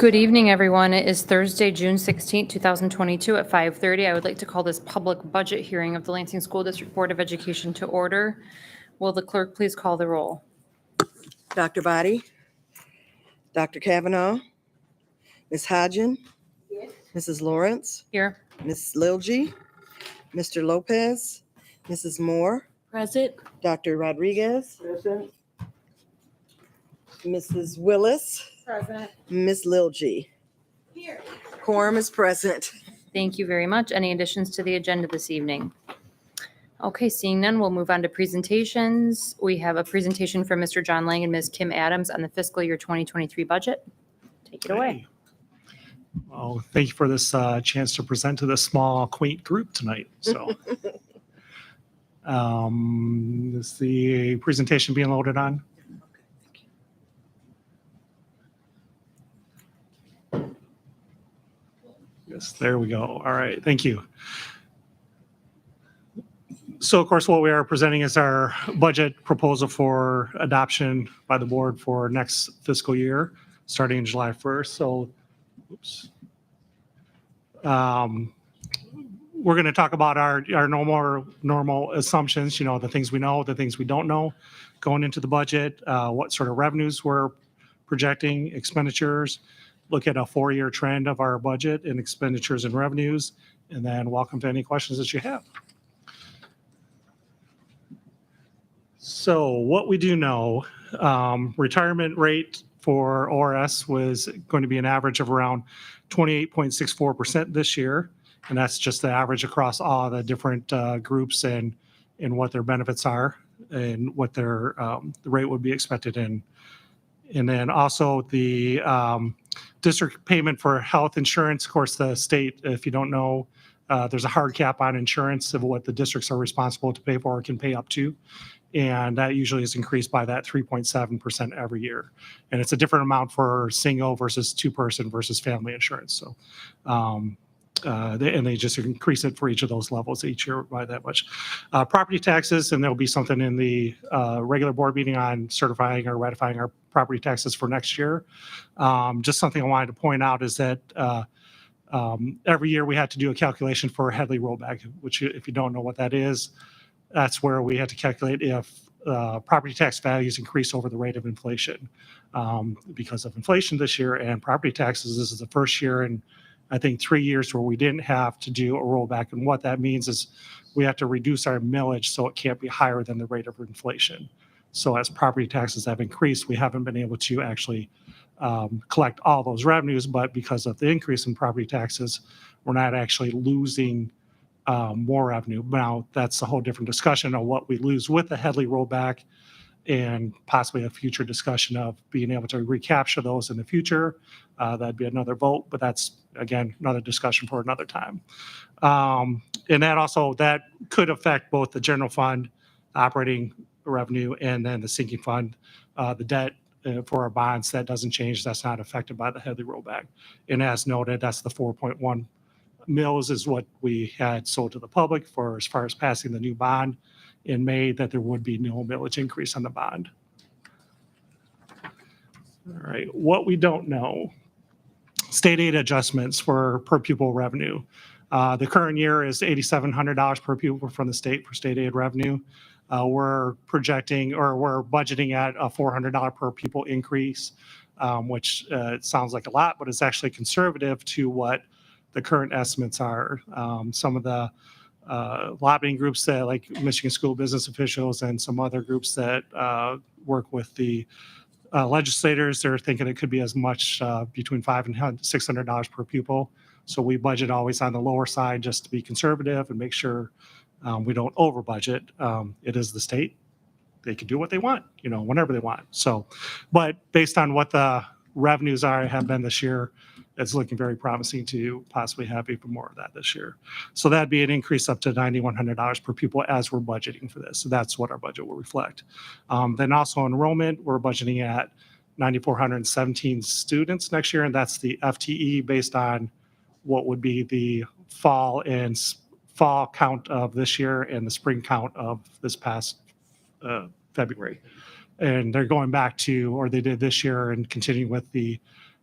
Good evening, everyone. It is Thursday, June 16th, 2022 at 5:30. I would like to call this public budget hearing of the Lansing School District Board of Education to order. Will the clerk please call the roll? Dr. Body, Dr. Kavanaugh, Ms. Hodgen, Mrs. Lawrence, Here. Ms. Lilgy, Mr. Lopez, Mrs. Moore, Present. Dr. Rodriguez, Mrs. Willis, Present. Ms. Lilgy. Here. Quorum is present. Thank you very much. Any additions to the agenda this evening? Okay, seeing none, we'll move on to presentations. We have a presentation from Mr. John Lang and Ms. Kim Adams on the fiscal year 2023 budget. Take it away. Well, thank you for this chance to present to this small, quaint group tonight. So, is the presentation being loaded on? Yes, there we go. All right, thank you. So, of course, what we are presenting is our budget proposal for adoption by the board for next fiscal year, starting July 1st. So, oops. We're going to talk about our normal assumptions, you know, the things we know, the things we don't know going into the budget, what sort of revenues we're projecting, expenditures, look at a 4-year trend of our budget in expenditures and revenues, and then welcome to any questions that you have. So what we do know, retirement rate for ORS was going to be an average of around 28.64% this year. And that's just the average across all the different groups and what their benefits are and what their the rate would be expected in. And then also the district payment for health insurance. Of course, the state, if you don't know, there's a hard cap on insurance of what the districts are responsible to pay for or can pay up to. And that usually is increased by that 3.7% every year. And it's a different amount for single versus two-person versus family insurance. So, they just increase it for each of those levels each year by that much. Property taxes, and there'll be something in the regular board meeting on certifying or ratifying our property taxes for next year. Just something I wanted to point out is that every year we had to do a calculation for Headley rollback, which if you don't know what that is, that's where we had to calculate if property tax values increase over the rate of inflation. Because of inflation this year and property taxes, this is the first year in I think 3 years where we didn't have to do a rollback. And what that means is we have to reduce our millage so it can't be higher than the rate of inflation. So as property taxes have increased, we haven't been able to actually collect all those revenues, but because of the increase in property taxes, we're not actually losing more revenue. Now, that's a whole different discussion of what we lose with the Headley rollback and possibly a future discussion of being able to recapture those in the future. That'd be another vote, but that's, again, another discussion for another time. And that could affect both the general fund, operating revenue, and then the sinking fund. The debt for our bonds, that doesn't change. That's not affected by the Headley rollback. And as noted, that's the 4.1 mils is what we had sold to the public for as far as passing the new bond in May, that there would be no millage increase on the bond. All right, what we don't know, state aid adjustments for per pupil revenue. The current year is $8,700 per pupil from the state for state aid revenue. We're projecting, or we're budgeting at a $400 per pupil increase, which it sounds like a lot, but it's actually conservative to what the current estimates are. Some of the lobbying groups that like Michigan School Business Officials and some other groups that work with the legislators, they're thinking it could be as much between $500 and $600 per pupil. So we budget always on the lower side just to be conservative and make sure we don't over budget. It is the state. They can do what they want, you know, whenever they want. So, but based on what the revenues have been this year, it's looking very promising to possibly have even more of that this year. So that'd be an increase up to $9,100 per pupil as we're budgeting for this. So that's what our budget will reflect. Then also enrollment, we're budgeting at 9,417 students next year, and that's the FTE based on what would be the fall count of this year and the spring count of this past February. And they're going back to, or they did this year and continuing with the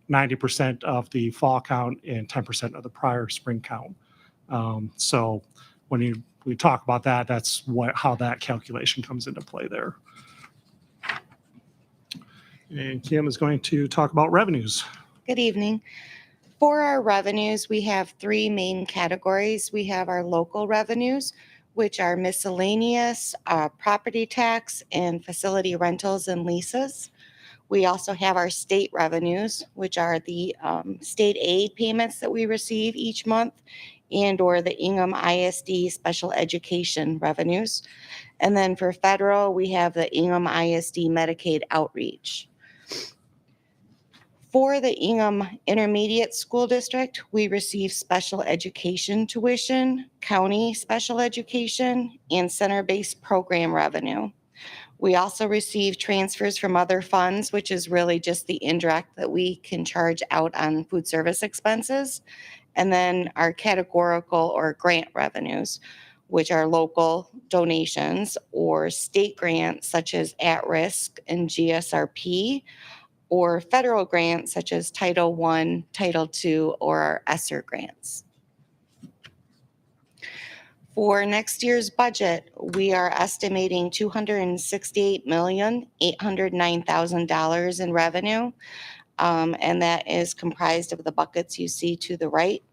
90% of the fall count and 10% of the prior spring count. So when we talk about that, that's how that calculation comes into play there. And Kim is going to talk about revenues. Good evening. For our revenues, we have three main categories. We have our local revenues, which are miscellaneous, property tax, and facility rentals and leases. We also have our state revenues, which are the state aid payments that we receive each month, and or the Ingham ISD special education revenues. And then for federal, we have the Ingham ISD Medicaid outreach. For the Ingham Intermediate School District, we receive special education tuition, county special education, and center-based program revenue. We also receive transfers from other funds, which is really just the indirect that we can charge out on food service expenses. And then our categorical or grant revenues, which are local donations or state grants such as at-risk and GSRP, or federal grants such as Title I, Title II, or our ESSER grants. For next year's budget, we are estimating $268,809,000 in revenue, and that is comprised of the buckets you see to the right.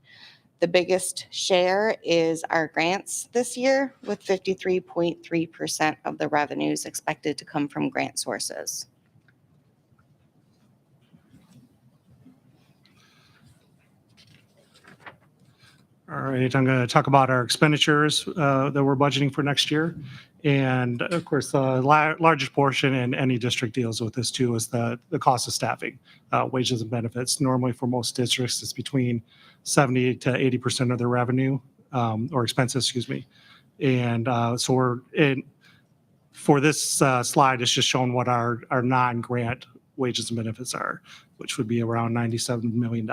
The biggest share is our grants this year, with 53.3% of the revenues expected to come from grant sources. All right, I'm going to talk about our expenditures that we're budgeting for next year. And of course, the largest portion, and any district deals with this too, is the cost of staffing, wages and benefits. Normally for most districts, it's between 70 to 80% of their revenue or expenses, excuse me. And so we're in, for this slide, it's just showing what our non-grant wages and benefits are, which would be around $97 million.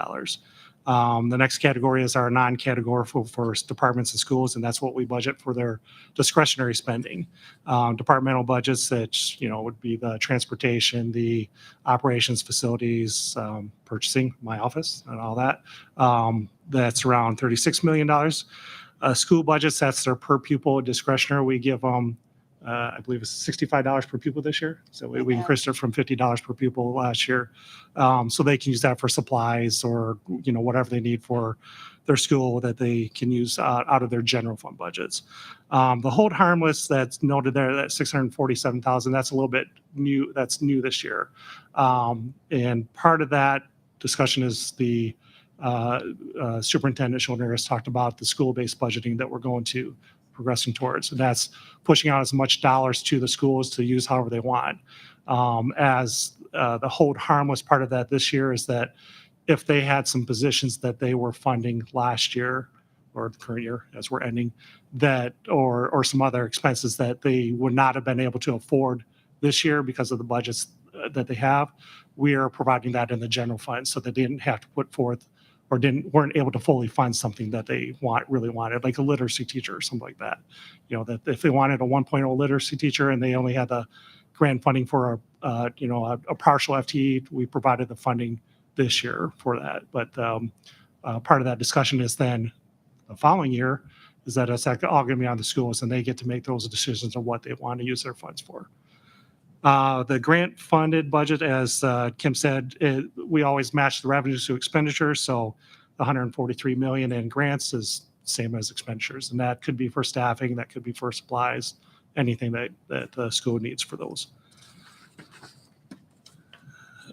The next category is our non-categorical for departments and schools, and that's what we budget for their discretionary spending. Departmental budgets that would be the transportation, the operations, facilities, purchasing, my office, and all that. That's around $36 million. School budgets, that's their per pupil discretionary. We give them, I believe it's $65 per pupil this year. So we increased it from $50 per pupil last year. So they can use that for supplies or, whatever they need for their school that they can use out of their general fund budgets. The hold harmless that's noted there, that $647,000, that's a little bit new. That's new this year. And part of that discussion is the Superintendent Schulner has talked about the school-based budgeting that we're going to progressing towards. And that's pushing out as much dollars to the schools to use however they want. As the hold harmless part of that this year is that if they had some positions that they were funding last year or the current year as we're ending, that or some other expenses that they would not have been able to afford this year because of the budgets that they have, we are providing that in the general fund so that they didn't have to put forth or weren't able to fully fund something that they really wanted, like a literacy teacher or something like that. That if they wanted a 1.0 literacy teacher and they only had the grant funding for a partial FTE, we provided the funding this year for that. But part of that discussion is then the following year is that it's all going to be on the schools and they get to make those decisions on what they want to use their funds for. The grant funded budget, as Kim said, we always match the revenues to expenditures. So the $143 million in grants is same as expenditures. And that could be for staffing, that could be for supplies, anything that the school needs for those.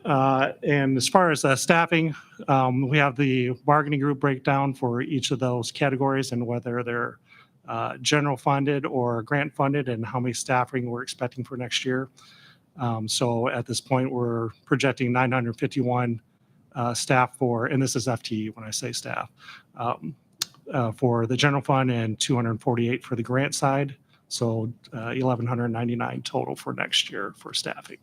And as far as staffing, we have the bargaining group breakdown for each of those categories and whether they're general funded or grant funded and how many staffing we're expecting for next year. So at this point, we're projecting 951 staff for, and this is FTE when I say staff, for the general fund and 248 for the grant side. So 1,199 total for next year for staffing.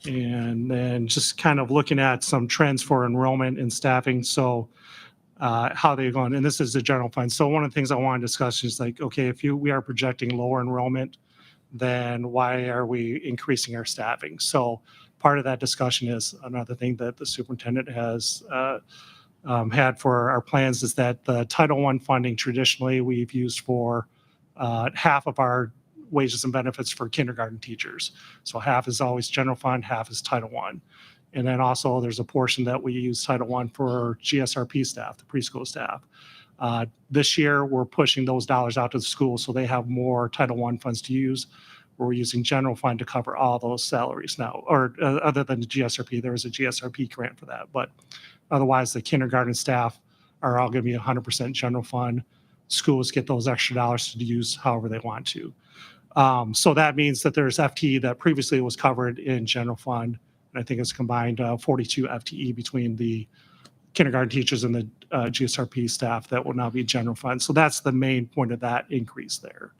And then just kind of looking at some trends for enrollment and staffing. So how they're going, and this is the general fund. So one of the things I want to discuss is like, okay, we are projecting lower enrollment then why are we increasing our staffing? So part of that discussion is another thing that the superintendent has had for our plans is that the Title I funding traditionally we've used for half of our wages and benefits for kindergarten teachers. So half is always general fund, half is Title I. And then also there's a portion that we use Title I for GSRP staff, the preschool staff. This year, we're pushing those dollars out to the schools so they have more Title I funds to use. We're using general fund to cover all those salaries now, or other than the GSRP, there was a GSRP grant for that. But otherwise, the kindergarten staff are all going to be 100% general fund. Schools get those extra dollars to use however they want to. So that means that there's FTE that previously was covered in general fund. And I think it's combined 42 FTE between the kindergarten teachers and the GSRP staff that will now be general fund. So that's the main point of that increase there.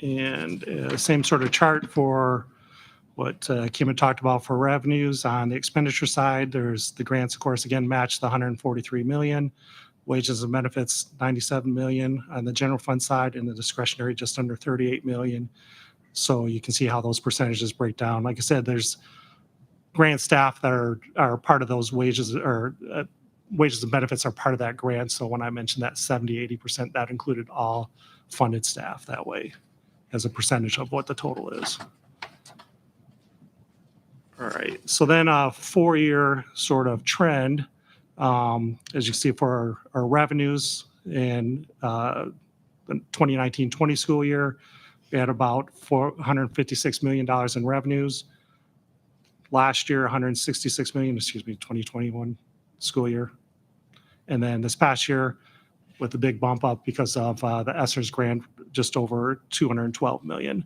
And same sort of chart for what Kim had talked about for revenues. On the expenditure side, there's the grants, of course, again, match the 143 million. Wages and benefits, 97 million on the general fund side, and the discretionary just under 38 million. So you can see how those percentages break down. Like I said, there's grant staff that are part of those wages, or wages and benefits are part of that grant. So when I mentioned that 70-80%, that included all funded staff that way as a percentage of what the total is. All right, so then a 4-year sort of trend, as you see for our revenues in the 2019-20 school year, we had about $456 million in revenues. Last year, 166 million, 2021 school year. And then this past year, with the big bump up because of the ESSER's grant, just over 212 million.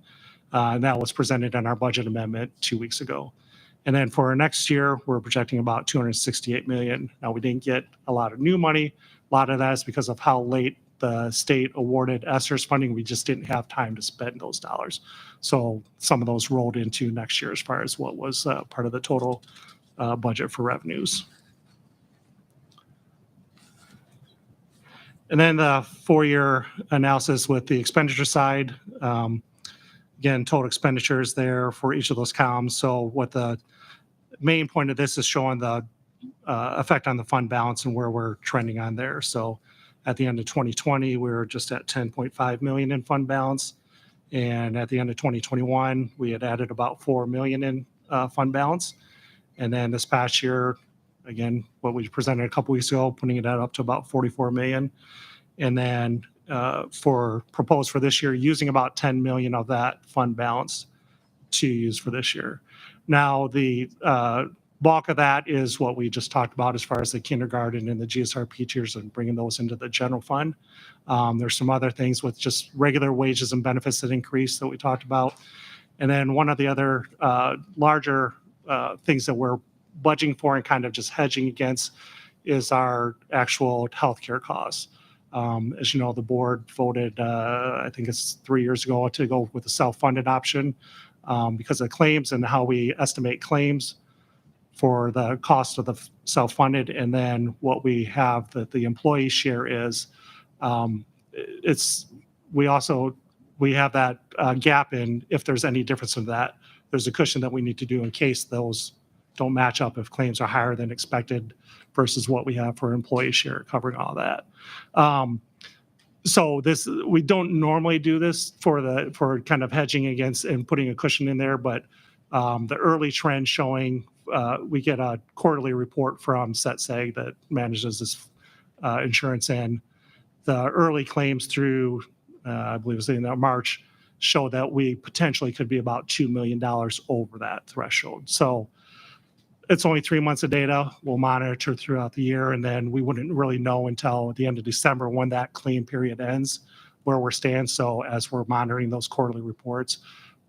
And that was presented in our budget amendment 2 weeks ago. And then for next year, we're projecting about 268 million. Now, we didn't get a lot of new money. A lot of that is because of how late the state awarded ESSER's funding. We just didn't have time to spend those dollars. So some of those rolled into next year as far as what was part of the total budget for revenues. And then the 4-year analysis with the expenditure side. Again, total expenditures there for each of those columns. So what the main point of this is showing the effect on the fund balance and where we're trending on there. So at the end of 2020, we were just at 10.5 million in fund balance. And at the end of 2021, we had added about 4 million in fund balance. And then this past year, again, what we presented a couple weeks ago, putting it up to about 44 million. And then for proposed for this year, using about 10 million of that fund balance to use for this year. Now, the bulk of that is what we just talked about as far as the kindergarten and the GSRP tiers and bringing those into the general fund. There's some other things with just regular wages and benefits that increase that we talked about. And then one of the other larger things that we're budgeting for and kind of just hedging against is our actual healthcare costs. As you know, the board voted, I think it's 3 years ago, to go with the self-funded option because of claims and how we estimate claims for the cost of the self-funded. And then what we have that the employee share is, we have that gap in if there's any difference in that, there's a cushion that we need to do in case those don't match up if claims are higher than expected versus what we have for employee share covering all that. So we don't normally do this for kind of hedging against and putting a cushion in there, but the early trend showing, we get a quarterly report from SETSEG that manages this insurance, and the early claims through, I believe it was in March, show that we potentially could be about $2 million over that threshold. So it's only 3 months of data. We'll monitor throughout the year, and then we wouldn't really know until the end of December when that claim period ends, where we're staying. So as we're monitoring those quarterly reports,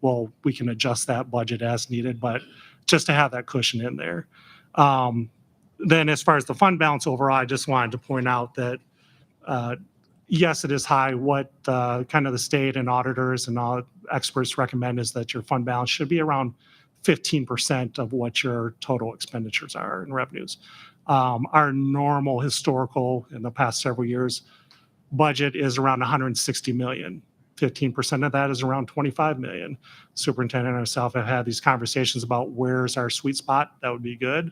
we can adjust that budget as needed, but just to have that cushion in there. Then as far as the fund balance overall, I just wanted to point out that, yes, it is high. What kind of the state and auditors and all experts recommend is that your fund balance should be around 15% of what your total expenditures are in revenues. Our normal historical in the past several years budget is around 160 million. 15% of that is around 25 million. Superintendent and myself have had these conversations about where's our sweet spot that would be good.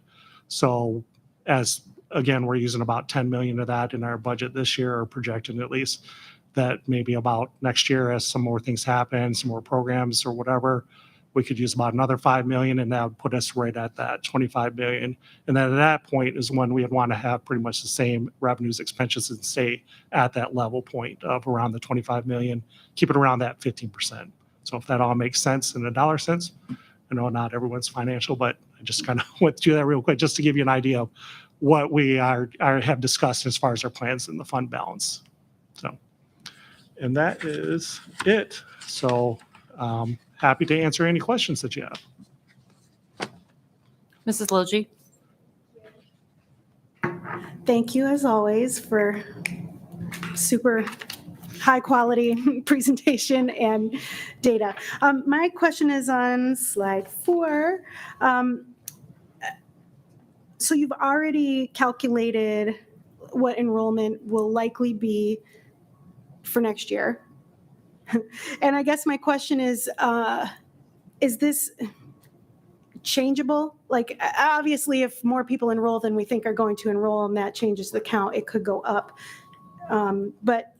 So as again, we're using about 10 million of that in our budget this year, or projecting at least, that maybe about next year as some more things happen, some more programs or whatever, we could use about another 5 million, and that would put us right at that 25 million. And then at that point is when we would want to have pretty much the same revenues, expenses, and stay at that level point of around the 25 million, keep it around that 15%. So if that all makes sense in a dollar sense, I know not everyone's financial, but I just kind of went through that real quick just to give you an idea of what we have discussed as far as our plans in the fund balance. So, and that is it. So happy to answer any questions that you have. Mrs. Logie? Thank you, as always, for super high-quality presentation and data. My question is on slide 4. So you've already calculated what enrollment will likely be for next year. And I guess my question is this changeable? Like, obviously, if more people enroll than we think are going to enroll and that changes the count, it could go up. But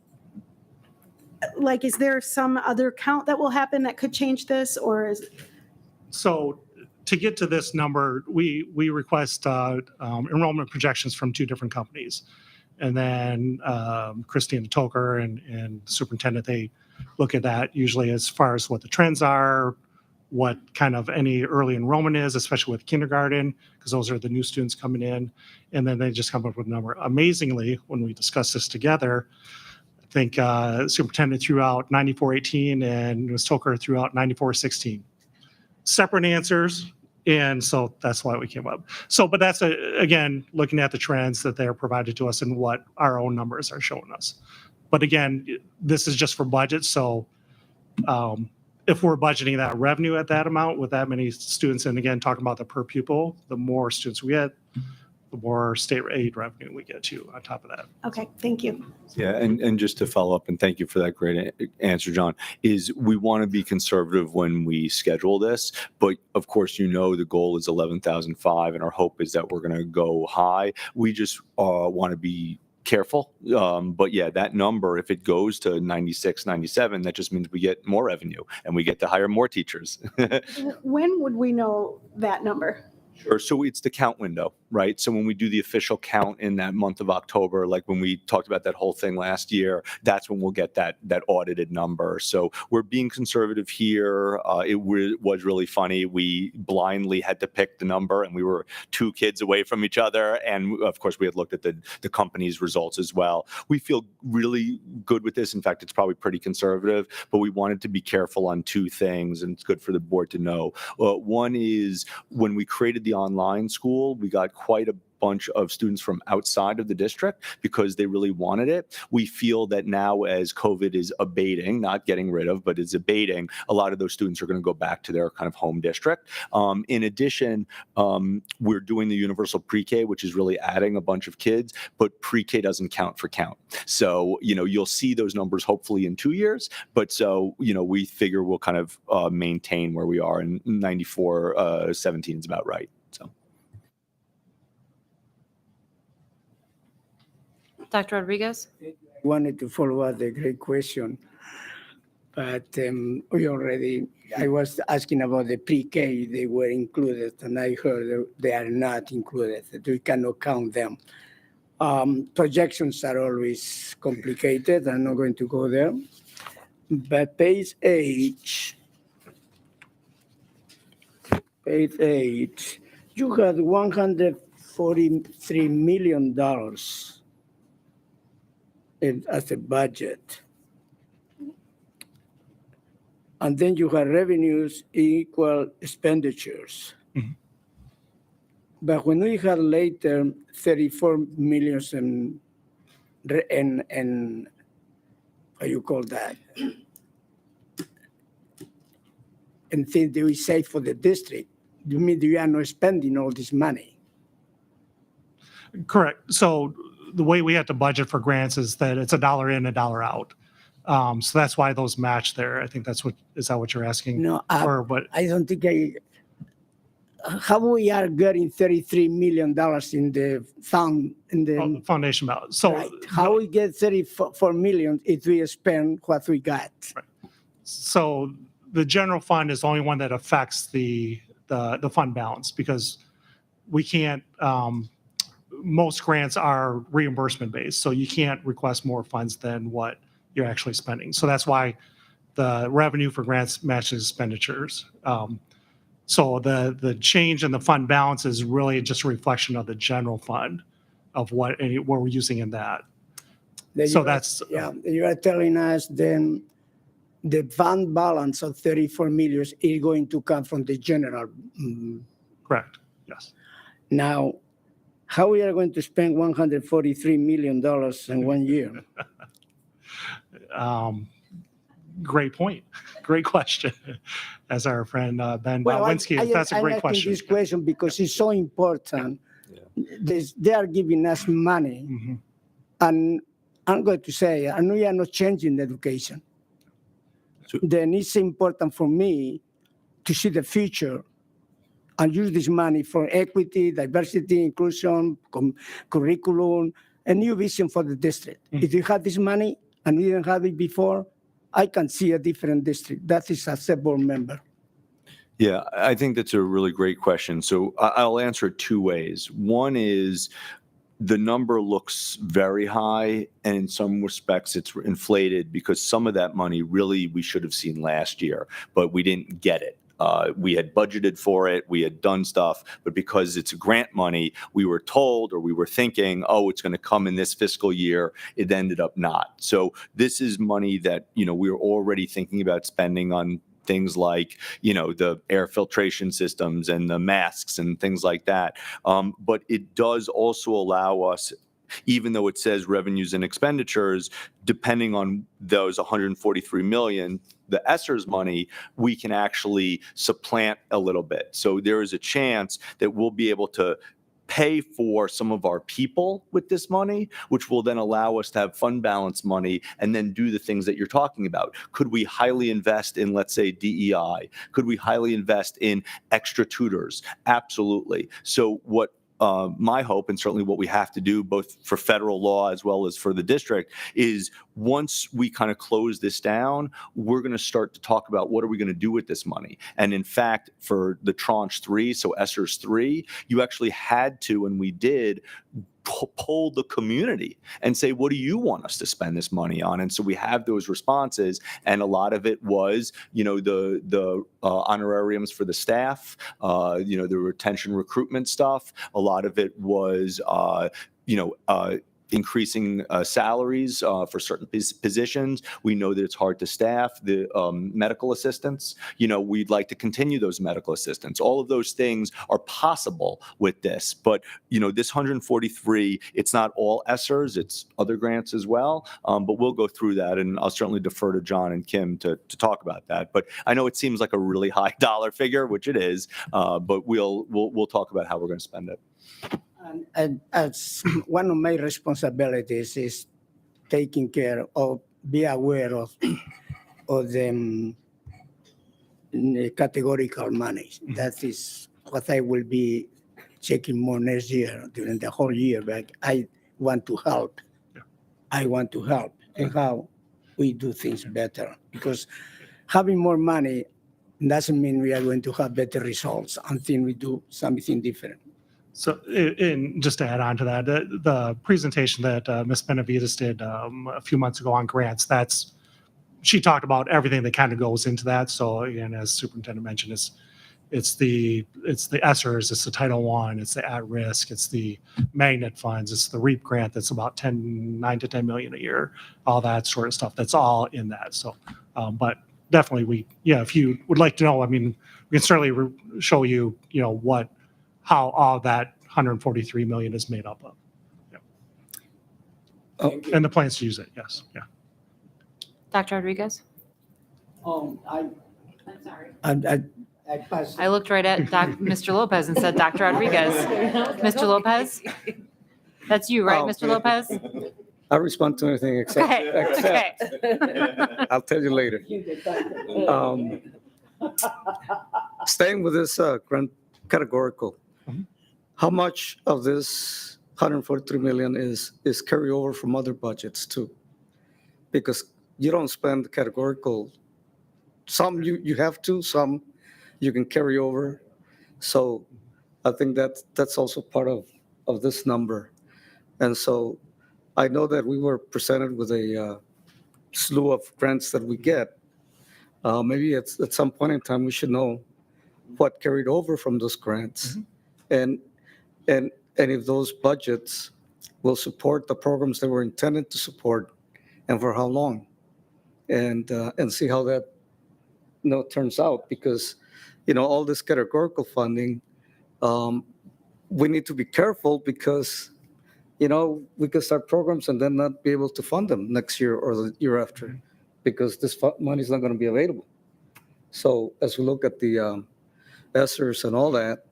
like, is there some other count that will happen that could change this, or is? So to get to this number, we request enrollment projections from 2 different companies. And then Christine Toker and Superintendent, they look at that usually as far as what the trends are, what kind of any early enrollment is, especially with kindergarten, because those are the new students coming in. And then they just come up with a number. Amazingly, when we discuss this together, I think Superintendent threw out 9418 and Ms. Toker threw out 9416. Separate answers. And so that's why we came up. So, but that's, again, looking at the trends that they're provided to us and what our own numbers are showing us. But again, this is just for budget. So if we're budgeting that revenue at that amount with that many students, and again, talking about the per pupil, the more students we get, the more state aid revenue we get too on top of that. Okay, thank you. Yeah, and just to follow up, and thank you for that great answer, John, is we want to be conservative when we schedule this, but of course, the goal is 11,005, and our hope is that we're going to go high. We just want to be careful. But yeah, that number, if it goes to 96, 97, that just means we get more revenue and we get to hire more teachers. When would we know that number? Sure. So it's the count window, right? So when we do the official count in that month of October, like when we talked about that whole thing last year, that's when we'll get that audited number. So we're being conservative here. It was really funny. We blindly had to pick the number, and we were 2 kids away from each other. And of course, we had looked at the company's results as well. We feel really good with this. In fact, it's probably pretty conservative, but we wanted to be careful on 2 things, and it's good for the board to know. One is when we created the online school, we got quite a bunch of students from outside of the district because they really wanted it. We feel that now, as COVID is abating, not getting rid of, but is abating, a lot of those students are going to go back to their kind of home district. In addition, we're doing the universal pre-K, which is really adding a bunch of kids, but pre-K doesn't count for count. So, you'll see those numbers hopefully in 2 years, but so, we figure we'll kind of maintain where we are, and 94-17 is about right. So. Dr. Rodriguez? I wanted to follow up the great question, but I was asking about the pre-K, they were included, and I heard they are not included, that we cannot count them. Projections are always complicated, I'm not going to go there, but page 8, you had $143 million as a budget. And then you have revenues equal expenditures. Mhm. But when we had later 34 million and how you call that? And things that we say for the district, you mean you are not spending all this money? Correct. So the way we have to budget for grants is that it's $1 in, $1 out. So that's why those match there. I think is that what you're asking? No, Or what? I don't think how we are getting $33 million in the fund, in the, Oh, the foundation balance. So, right. How we get 34 million if we spend what we got? so the general fund is the only one that affects the fund balance because we can't, most grants are reimbursement based. So you can't request more funds than what you're actually spending. So that's why the revenue for grants matches expenditures. So the change in the fund balance is really just a reflection of the general fund of what we're using in that. So that's, Yeah, you are telling us then the fund balance of 34 million is going to come from the general. correct. Yes. Now, how we are going to spend $143 million in 1 year? Great point. Great question. As our friend Ben Bałwinski, that's a great question. This question because it's so important. Yeah. They are giving us money, Mhm. and I'm going to say, and we are not changing education. So- Then it's important for me to see the future and use this money for equity, diversity, inclusion, curriculum, a new vision for the district. Mm. If you have this money and we didn't have it before, I can see a different district. That is as a board member. Yeah, I think that's a really great question. So I'll answer it two ways. One is the number looks very high, and in some respects it's inflated because some of that money really we should have seen last year, but we didn't get it. We had budgeted for it, we had done stuff, but because it's grant money, we were told or we were thinking, oh, it's going to come in this fiscal year. It ended up not. So this is money that, we were already thinking about spending on things like, the air filtration systems and the masks and things like that. But it does also allow us, even though it says revenues and expenditures, depending on those 143 million, the ESSER's money, we can actually supplant a little bit. So there is a chance that we'll be able to pay for some of our people with this money, which will then allow us to have fund balance money and then do the things that you're talking about. Could we highly invest in, let's say, DEI? Could we highly invest in extra tutors? Absolutely. So what my hope, and certainly what we have to do both for federal law as well as for the district, is once we kind of close this down, we're going to start to talk about what are we going to do with this money. And in fact, for the tranche 3, so ESSER's 3, you actually had to, and we did, poll the community and say, what do you want us to spend this money on? And so we have those responses, and a lot of it was, the honorariums for the staff, the retention recruitment stuff. A lot of it was, increasing salaries for certain positions. We know that it's hard to staff the medical assistants. We'd like to continue those medical assistants. All of those things are possible with this. But, this 143, it's not all ESSERs, it's other grants as well. But we'll go through that, and I'll certainly defer to John and Kim to talk about that. But I know it seems like a really high dollar figure, which it is, but we'll talk about how we're going to spend it. And as one of my responsibilities is taking care of, be aware of the categorical money. That is what I will be checking more next year during the whole year. But I want to help. Yeah. I want to help and how we do things better, because having more money doesn't mean we are going to have better results until we do something different. So, and just to add on to that, the presentation that Ms. Benavides did a few months ago on grants, she talked about everything that kind of goes into that. So again, as Superintendent mentioned, it's the ESSERs, it's the Title I, it's the at-risk, it's the magnet funds, it's the REAP grant that's about 9 to 10 million a year, all that sort of stuff. That's all in that. So, but definitely if you would like to know, we can certainly show you, how all that 143 million is made up of. Yeah. Okay. And the plans to use it, yes. Yeah. Dr. Rodriguez? I'm sorry. I passed. I looked right at Mr. Lopez and said, Dr. Rodriguez. Mr. Lopez? That's you, right, Oh, Mr. Lopez? I'll respond to anything except, Okay, I'll tell you later. Um, Staying with this grant categorical, how much of this 143 million is carryover from other budgets too? Because you don't spend categorical, some you have to, some you can carry over. So I think that's also part of this number. And so I know that we were presented with a slew of grants that we get. Maybe at some point in time, we should know what carried over from those grants. And if those budgets will support the programs that were intended to support and for how long. And see how that turns out, because all this categorical funding, we need to be careful because we could start programs and then not be able to fund them next year or the year after because this money is not going to be available. So as we look at the ESSERs and all that,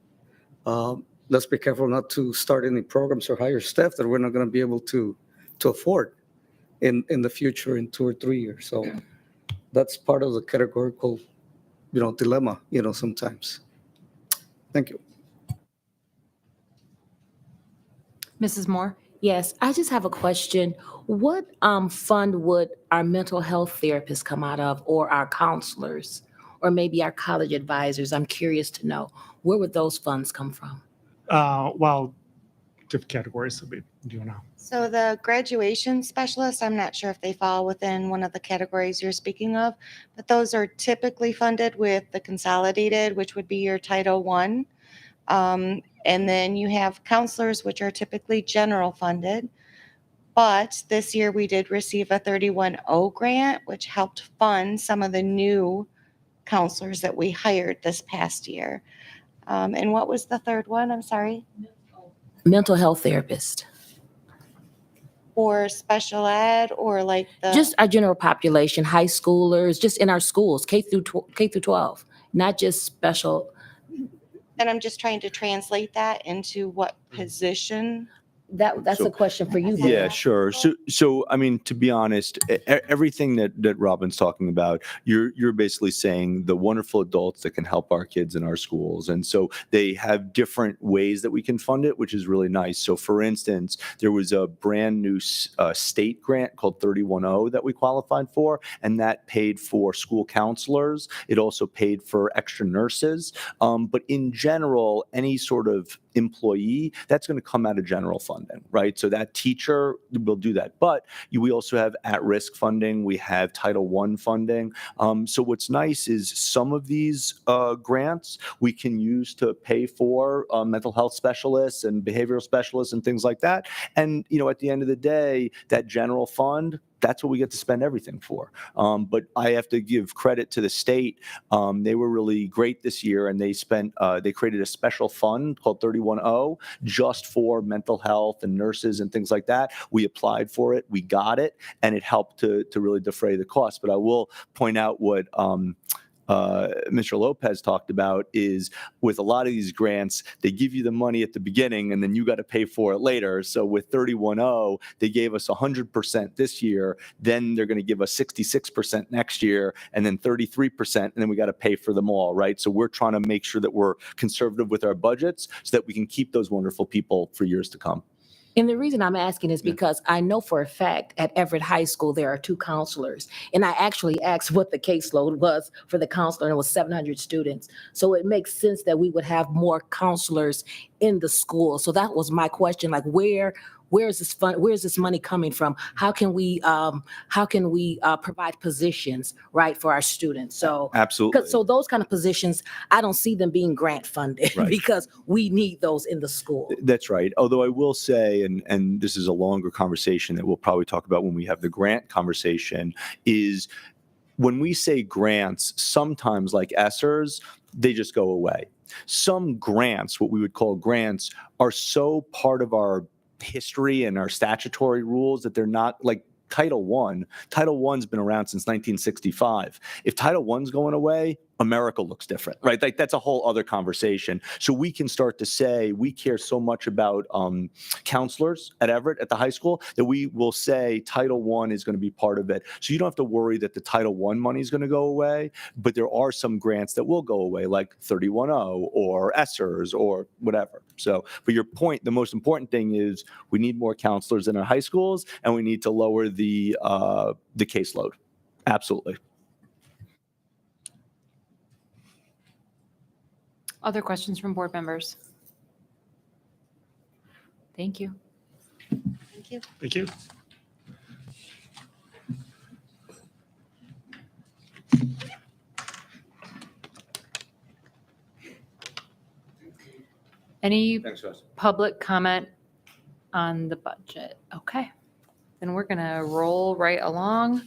let's be careful not to start any programs or hire staff that we're not going to be able to afford in the future in 2 or 3 years. So that's part of the categorical, dilemma, sometimes. Thank you. Mrs. Moore? Yes, I just have a question. What fund would our mental health therapists come out of, or our counselors, or maybe our college advisors? I'm curious to know, where would those funds come from? Well, different categories that we do now. So the graduation specialists, I'm not sure if they fall within one of the categories you're speaking of, but those are typically funded with the consolidated, which would be your Title I. And then you have counselors, which are typically general funded. But this year we did receive a 31O grant, which helped fund some of the new counselors that we hired this past year. And what was the third one? I'm sorry. Mental health therapist. Or special ed, or like the Just our general population, high schoolers, just in our schools, K through 12, not just special. And I'm just trying to translate that into what position. That's So- a question for you. Yeah, Bill. sure. So I mean, to be honest, everything that Robin's talking about, you're basically saying the wonderful adults that can help our kids in our schools, and so they have different ways that we can fund it, which is really nice. So, for instance, there was a brand new state grant called 31O that we qualified for, and that paid for school counselors. It also paid for extra nurses, but in general, any sort of employee, that's going to come out of general funding, right? So that teacher will do that. But we also have at-risk funding. We have Title I funding. So what's nice is some of these grants we can use to pay for mental health specialists and behavioral specialists and things like that. And, at the end of the day, that general fund, that's what we get to spend everything for. But I have to give credit to the state. They were really great this year, and they created a special fund called 31O just for mental health and nurses and things like that. We applied for it, we got it, and it helped to really defray the cost. But I will point out what Mr. Lopez talked about is with a lot of these grants, they give you the money at the beginning and then you got to pay for it later. So with 31O, they gave us 100% this year. Then they're going to give us 66% next year and then 33%. And then we got to pay for them all, right? So we're trying to make sure that we're conservative with our budgets so that we can keep those wonderful people for years to come. And the reason I'm asking is because I know for a fact at Everett High School, there are 2 counselors. And I actually asked what the caseload was for the counselor, and it was 700 students. So it makes sense that we would have more counselors in the school. So that was my question, like where is this fund? Where is this money coming from? How can we provide positions, right, for our students? So Absolutely. So those kind of positions, I don't see them being grant funded Right. because we need those in the school. That's right. Although I will say, and this is a longer conversation that we'll probably talk about when we have the grant conversation, is when we say grants, sometimes like ESSERs, they just go away. Some grants, what we would call grants, are so part of our history and our statutory rules that they're not like Title I. Title I's been around since 1965. If Title I's going away, America looks different, right? Like that's a whole other conversation. So we can start to say we care so much about counselors at Everett at the high school that we will say Title I is going to be part of it. So you don't have to worry that the Title I money is going to go away, but there are some grants that will go away, like 310 or ESSERS or whatever. So for your point, the most important thing is we need more counselors in our high schools, and we need to lower the caseload. Absolutely. Other questions from board members? Thank you. Thank you. Thank you. Any Thanks, Russ. public comment on the budget? Okay, then we're gonna roll right along.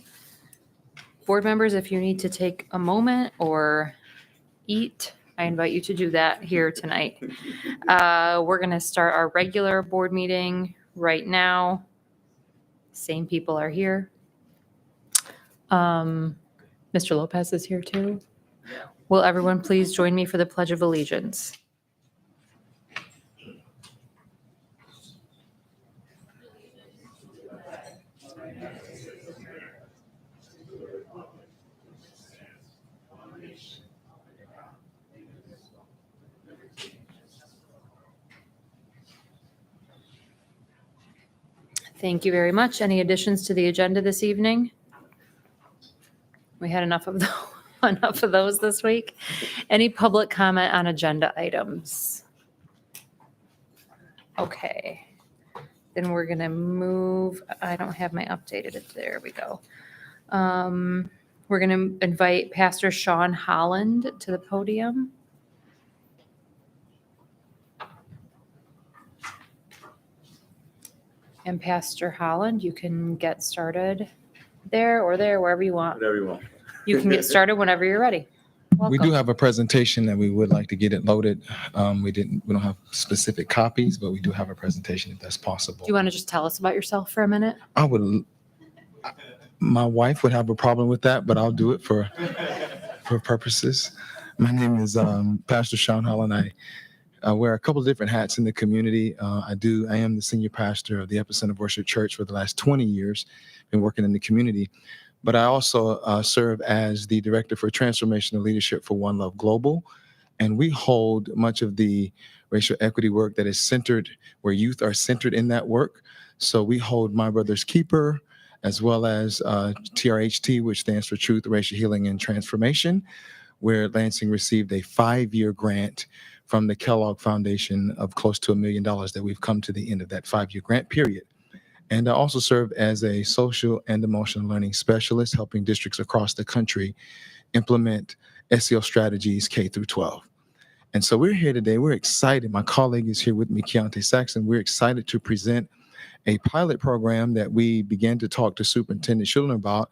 Board members, if you need to take a moment or eat, I invite you to do that here tonight. We're gonna start our regular board meeting right now. Same people are here. Mr. Lopez is here too. Will everyone please join me for the Pledge of Allegiance? Thank you very much. Any additions to the agenda this evening? We had enough of those this week. Any public comment on agenda items? Okay. Then we're going to move. I don't have my updated. There we go. We're going to invite Pastor Sean Holland to the podium. And Pastor Holland, you can get started there or there, wherever you want. Whatever you want. You can get started whenever you're ready. We do Welcome. have a presentation that we would like to get it loaded. We don't have specific copies, but we do have a presentation if that's possible. Do you want to just tell us about yourself for a minute? My wife would have a problem with that, but I'll do it for purposes. My name is Pastor Sean Holland. I wear a couple of different hats in the community. I am the senior pastor of the Epicenter Worship Church for the last 20 years, been working in the community. But I also serve as the director for transformational leadership for One Love Global. And we hold much of the racial equity work that is centered, where youth are centered in that work. So we hold My Brother's Keeper, as well as TRHT, which stands for Truth, Racial Healing, and Transformation, where Lansing received a 5-year grant from the Kellogg Foundation of close to $1 million that we've come to the end of that 5-year grant period. And I also serve as a social and emotional learning specialist, helping districts across the country implement SEL strategies K through 12. And so we're here today. We're excited. My colleague is here with me, Keontae Saxon. We're excited to present a pilot program that we began to talk to Superintendent Schuler about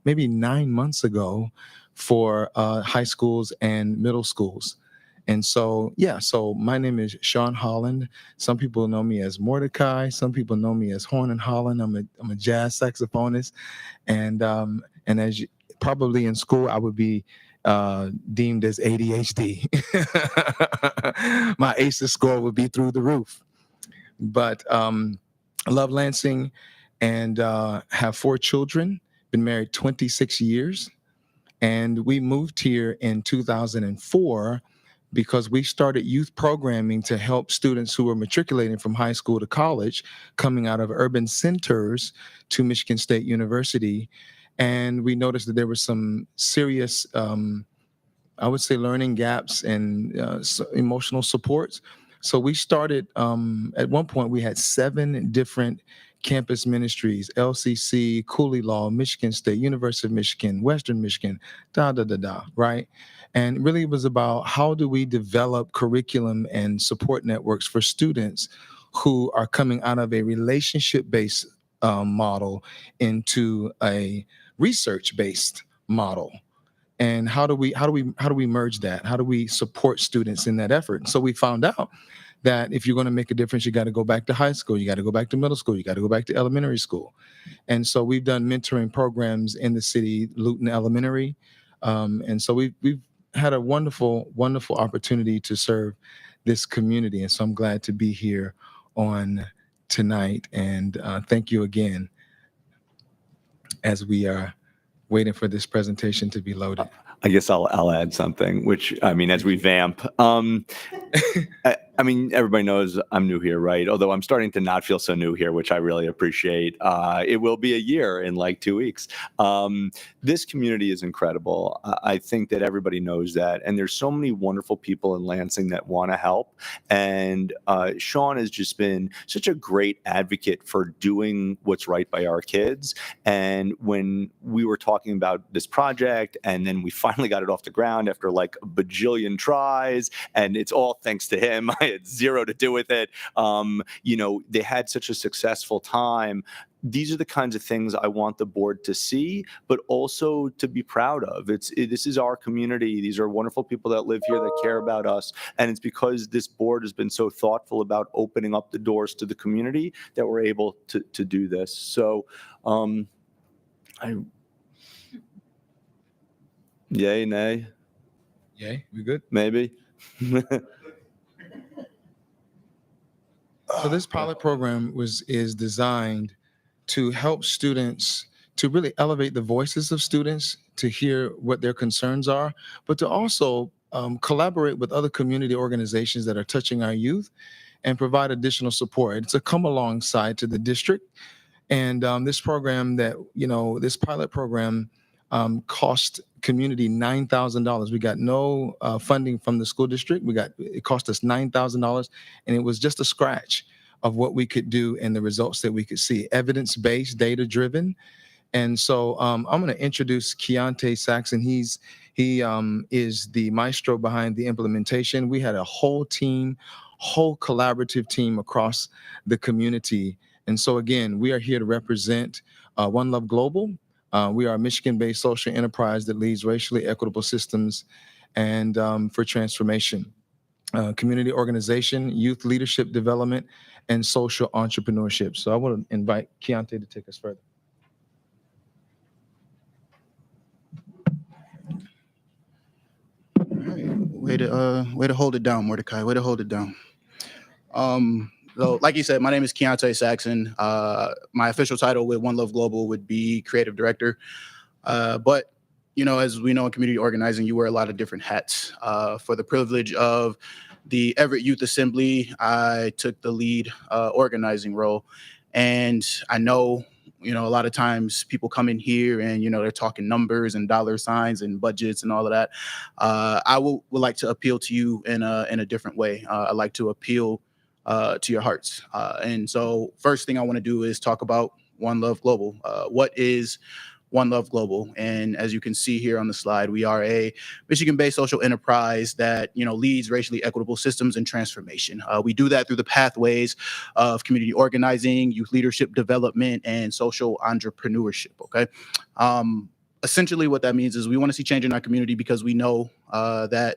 maybe 9 months ago for high schools and middle schools. And so, so my name is Sean Holland. Some people know me as Mordecai. Some people know me as Horn and Holland. I'm a jazz saxophonist. And as probably in school, I would be deemed as ADHD. My ACEs score would be through the roof. But I love Lansing and have 4 children, been married 26 years. And we moved here in 2004 because we started youth programming to help students who were matriculating from high school to college, coming out of urban centers to Michigan State University. And we noticed that there were some serious, I would say, learning gaps and emotional supports. So we started, at one point, we had 7 different campus ministries: LCC, Cooley Law, Michigan State, University of Michigan, Western Michigan, right? And really it was about how do we develop curriculum and support networks for students who are coming out of a relationship-based model into a research-based model. And how do we merge that? How do we support students in that effort? So we found out that if you're going to make a difference, you got to go back to high school, you got to go back to middle school, you got to go back to elementary school. And so we've done mentoring programs in the city, Luton Elementary. And so we've had a wonderful, wonderful opportunity to serve this community. And so I'm glad to be here on tonight. And thank you again as we are waiting for this presentation to be loaded. I guess I'll add something, which, I mean, as we vamp, I mean, everybody knows I'm new here, right? Although I'm starting to not feel so new here, which I really appreciate. It will be a year in like 2 weeks. This community is incredible. I think that everybody knows that. And there's so many wonderful people in Lansing that want to help. And Sean has just been such a great advocate for doing what's right by our kids. And when we were talking about this project, and then we finally got it off the ground after like a bajillion tries, and it's all thanks to him. I had zero to do with it. You know, they had such a successful time. These are the kinds of things I want the board to see, but also to be proud of. This is our community. These are wonderful people that live here that care about us. And it's because this board has been so thoughtful about opening up the doors to the community that we're able to do this. So, yay, nay, Yay, we good? maybe. So this pilot program is designed to help students to really elevate the voices of students, to hear what their concerns are, but to also collaborate with other community organizations that are touching our youth and provide additional support. It's a come alongside to the district. And this program this pilot program cost community $9,000. We got no funding from the school district. It cost us $9,000, and it was just a scratch of what we could do and the results that we could see. Evidence-based, data-driven. And so I'm going to introduce Keontae Saxon. He is the maestro behind the implementation. We had a whole collaborative team across the community. And so again, we are here to represent One Love Global. We are a Michigan-based social enterprise that leads racially equitable systems and for transformation, community organization, youth leadership development, and social entrepreneurship. So I want to invite Keontae to take us further. All right. Way to hold it down, Mordecai. Way to hold it down. So, like you said, my name is Keontae Saxon. My official title with One Love Global would be creative director. But, you know, as we know in community organizing, you wear a lot of different hats. For the privilege of the Everett Youth Assembly, I took the lead organizing role. And I know, you know, a lot of times people come in here and, you know, they're talking numbers and dollar signs and budgets and all of that. I would like to appeal to you in a different way. I'd like to appeal to your hearts. And so first thing I want to do is talk about One Love Global. What is One Love Global? And as you can see here on the slide, we are a Michigan-based social enterprise that, you know, leads racially equitable systems and transformation. We do that through the pathways of community organizing, youth leadership development, and social entrepreneurship. Okay. Essentially what that means is we want to see change in our community because we know that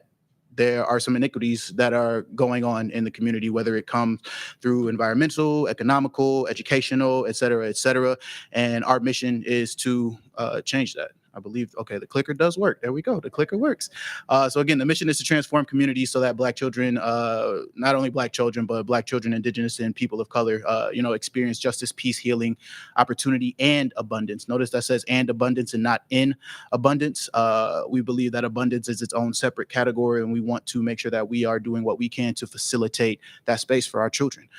there are some inequities that are going on in the community, whether it comes through environmental, economical, educational, et cetera, et cetera. And our mission is to change that. I believe, okay, the clicker does work. There we go. The clicker works. So again, the mission is to transform communities so that Black children, not only Black children, but Black children, Indigenous, and people of color, you know, experience justice, peace, healing, opportunity, and abundance. Notice that says and abundance and not in abundance. We believe that abundance is its own separate category, and we want to make sure that we are doing what we can to facilitate that space for our children.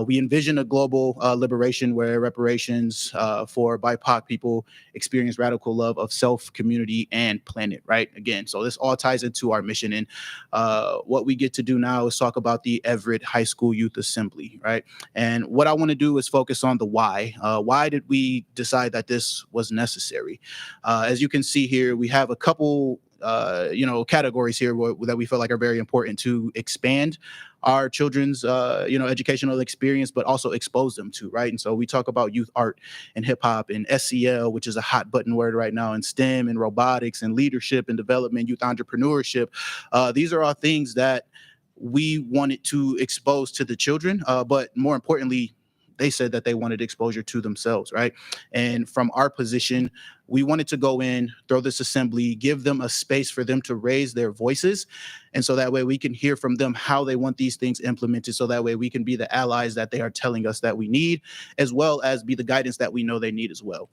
We envision a global liberation where reparations for BIPOC people experience radical love of self, community, and planet, right? Again, so this all ties into our mission. And what we get to do now is talk about the Everett High School Youth Assembly, right? And what I want to do is focus on the why. Why did we decide that this was necessary? As you can see here, we have a couple you know, categories here that we feel like are very important to expand our children's, you know, educational experience, but also expose them to, right? And so we talk about youth art and hip hop and SEL, which is a hot button word right now, and STEM and robotics and leadership and development, youth entrepreneurship. These are all things that we wanted to expose to the children, but more importantly, they said that they wanted exposure to themselves, right? And from our position, we wanted to go in, throw this assembly, give them a space for them to raise their voices. And so that way we can hear from them how they want these things implemented. So that way we can be the allies that they are telling us that we need, as well as be the guidance that we know they need as well.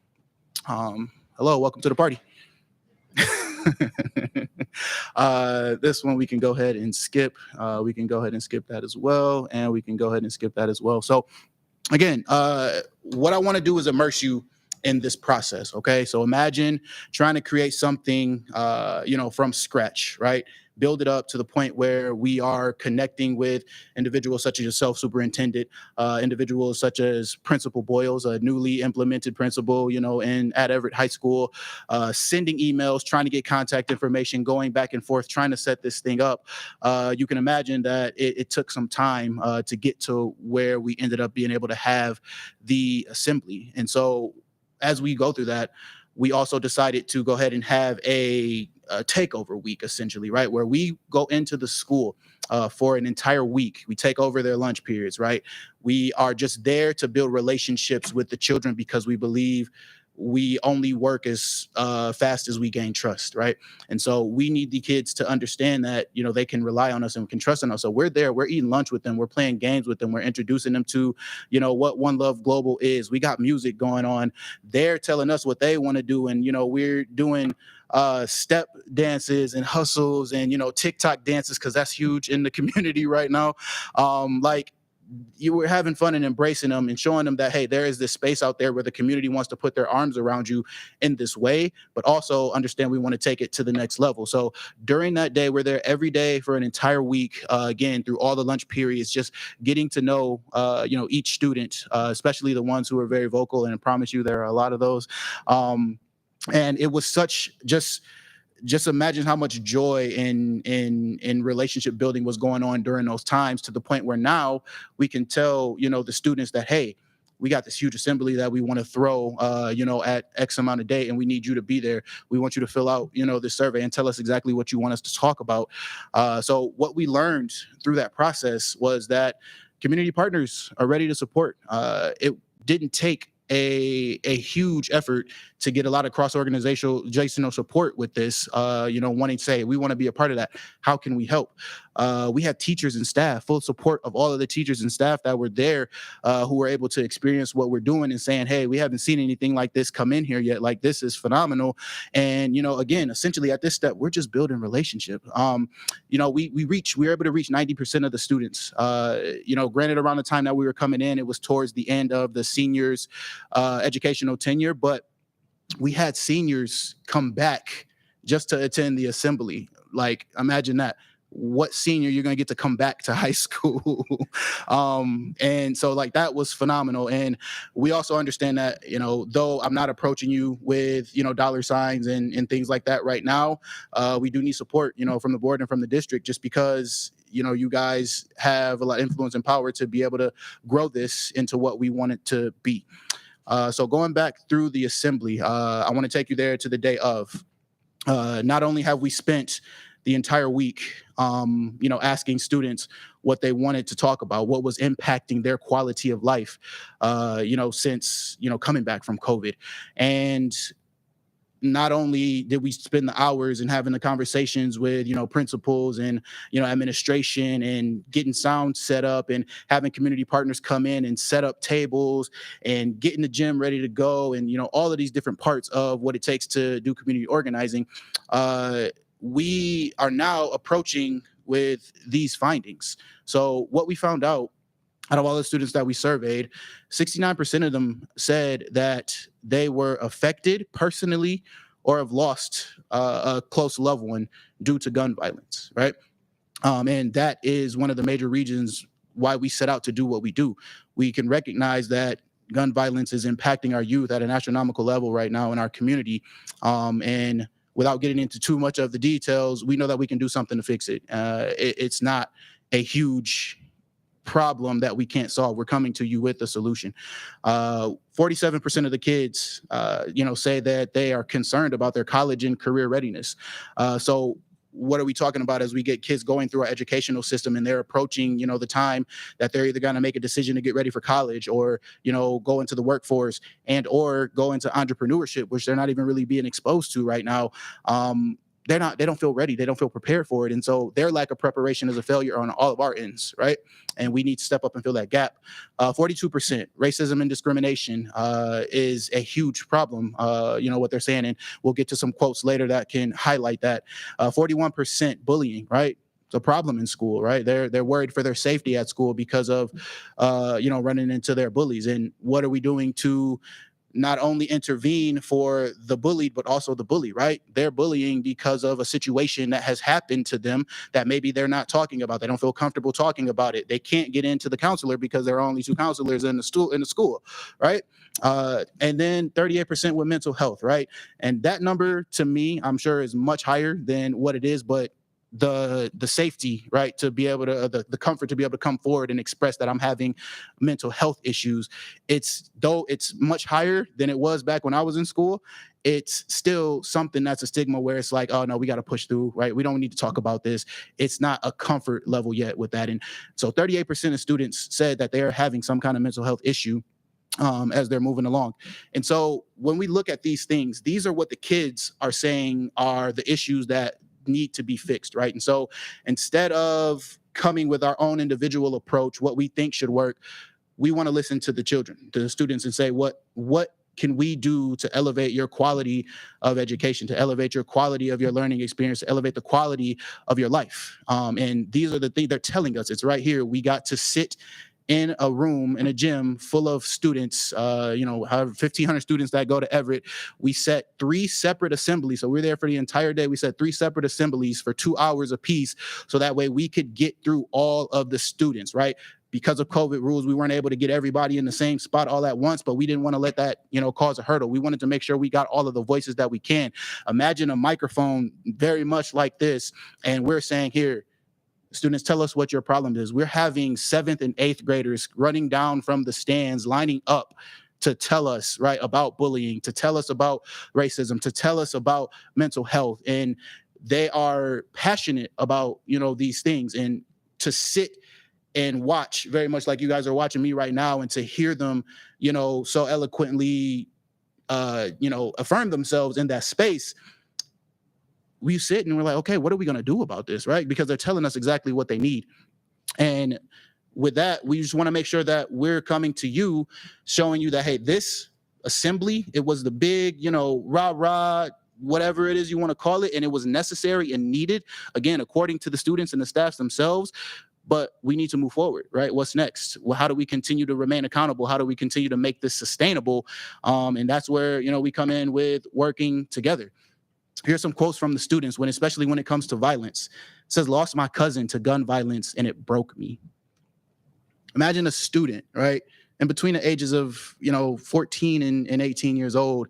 Hello, welcome to the party. This one we can go ahead and skip. We can go ahead and skip that as well. And we can go ahead and skip that as well. So again, what I want to do is immerse you in this process. Okay. So imagine trying to create something, from scratch, right? Build it up to the point where we are connecting with individuals such as yourself, Superintendent, individuals such as Principal Boyles, a newly implemented principal, at Everett High School, sending emails, trying to get contact information, going back and forth, trying to set this thing up. You can imagine that it took some time to get to where we ended up being able to have the assembly. And so as we go through that, we also decided to go ahead and have a takeover week, essentially, right? Where we go into the school for an entire week. We take over their lunch periods, right? We are just there to build relationships with the children because we believe we only work as fast as we gain trust, right? And so we need the kids to understand that, they can rely on us and can trust in us. So we're there, we're eating lunch with them, we're playing games with them, we're introducing them to, what One Love Global is. We got music going on. They're telling us what they want to do. And, we're doing step dances and hustles and, TikTok dances, because that's huge in the community right now. You were having fun and embracing them and showing them that, hey, there is this space out there where the community wants to put their arms around you in this way, but also understand we want to take it to the next level. So during that day, we're there every day for an entire week, again, through all the lunch periods, just getting to know, each student, especially the ones who are very vocal. And I promise you, there are a lot of those. And it was just imagine how much joy in relationship building was going on during those times, to the point where now we can tell, the students that, hey, we got this huge assembly that we want to throw, at X amount of day, and we need you to be there. We want you to fill out, this survey and tell us exactly what you want us to talk about. So what we learned through that process was that community partners are ready to support. It didn't take a huge effort to get a lot of cross-organizational support with this, wanting to say, we want to be a part of that. How can we help? We had teachers and staff, full support of all of the teachers and staff that were there, who were able to experience what we're doing and saying, hey, we haven't seen anything like this come in here yet. Like, this is phenomenal. And, again, essentially at this step, we're just building relationship. We were able to reach 90% of the students. Granted, around the time that we were coming in, it was towards the end of the seniors' educational tenure, but we had seniors come back just to attend the assembly. Like, imagine that. What senior you're going to get to come back to high school? And so that was phenomenal. And we also understand that, though I'm not approaching you with, dollar signs and things like that right now, we do need support, from the board and from the district, just because, you guys have a lot of influence and power to be able to grow this into what we want it to be. So going back through the assembly, I want to take you there to the day of. Not only have we spent the entire week, asking students what they wanted to talk about, what was impacting their quality of life, since, coming back from COVID. And not only did we spend the hours and having the conversations with, principals and, administration and getting sound set up and having community partners come in and set up tables and getting the gym ready to go and, all of these different parts of what it takes to do community organizing, we are now approaching with these findings. So what we found out of all the students that we surveyed, 69% of them said that they were affected personally or have lost a close loved one due to gun violence, right? And that is one of the major reasons why we set out to do what we do. We can recognize that gun violence is impacting our youth at an astronomical level right now in our community. And without getting into too much of the details, we know that we can do something to fix it. It's not a huge problem that we can't solve. We're coming to you with a solution. 47% of the kids, say that they are concerned about their college and career readiness. So what are we talking about as we get kids going through our educational system and they're approaching, the time that they're either going to make a decision to get ready for college or, go into the workforce and or go into entrepreneurship, which they're not even really being exposed to right now. They don't feel ready. They don't feel prepared for it. And so their lack of preparation is a failure on all of our ends, right? And we need to step up and fill that gap. 42% racism and discrimination is a huge problem, what they're saying. And we'll get to some quotes later that can highlight that. 41% bullying, right? It's a problem in school, right? They're worried for their safety at school because of, running into their bullies. And what are we doing to not only intervene for the bullied, but also the bully, right? They're bullying because of a situation that has happened to them that maybe they're not talking about. They don't feel comfortable talking about it. They can't get into the counselor because there are only 2 counselors in the school, right? And then 38% with mental health, right? And that number to me, I'm sure is much higher than what it is, but the safety, right, to be able to the comfort to be able to come forward and express that I'm having mental health issues, it's much higher than it was back when I was in school. It's still something that's a stigma where it's like, oh no, we got to push through, right? We don't need to talk about this. It's not a comfort level yet with that. And so 38% of students said that they are having some kind of mental health issue as they're moving along. And so when we look at these things, these are what the kids are saying are the issues that need to be fixed, right? And so instead of coming with our own individual approach, what we think should work, we want to listen to the children, to the students, and say, what can we do to elevate your quality of education, to elevate your quality of your learning experience, to elevate the quality of your life? And these are the things they're telling us. It's right here. We got to sit in a room, in a gym full of students, however, 1,500 students that go to Everett. We set 3 separate assemblies. So we're there for the entire day. We set 3 separate assemblies for 2 hours apiece. So that way we could get through all of the students, right? Because of COVID rules, we weren't able to get everybody in the same spot all at once, but we didn't want to let that, cause a hurdle. We wanted to make sure we got all of the voices that we can. Imagine a microphone very much like this, and we're saying here, students, tell us what your problem is. We're having 7th and 8th graders running down from the stands, lining up to tell us, right, about bullying, to tell us about racism, to tell us about mental health. And they are passionate about, these things. And to sit and watch, very much like you guys are watching me right now, and to hear them, so eloquently, affirm themselves in that space, we sit and we're like, okay, what are we going to do about this, right? Because they're telling us exactly what they need. And with that, we just want to make sure that we're coming to you, showing you that, hey, this assembly, it was the big, rah-rah, whatever it is you want to call it, and it was necessary and needed, again, according to the students and the staffs themselves. But we need to move forward, right? What's next? Well, how do we continue to remain accountable? How do we continue to make this sustainable? And that's where, we come in with working together. Here's some quotes from the students, especially when it comes to violence. It says, lost my cousin to gun violence and it broke me. Imagine a student, right? In between the ages of, 14 and 18 years old,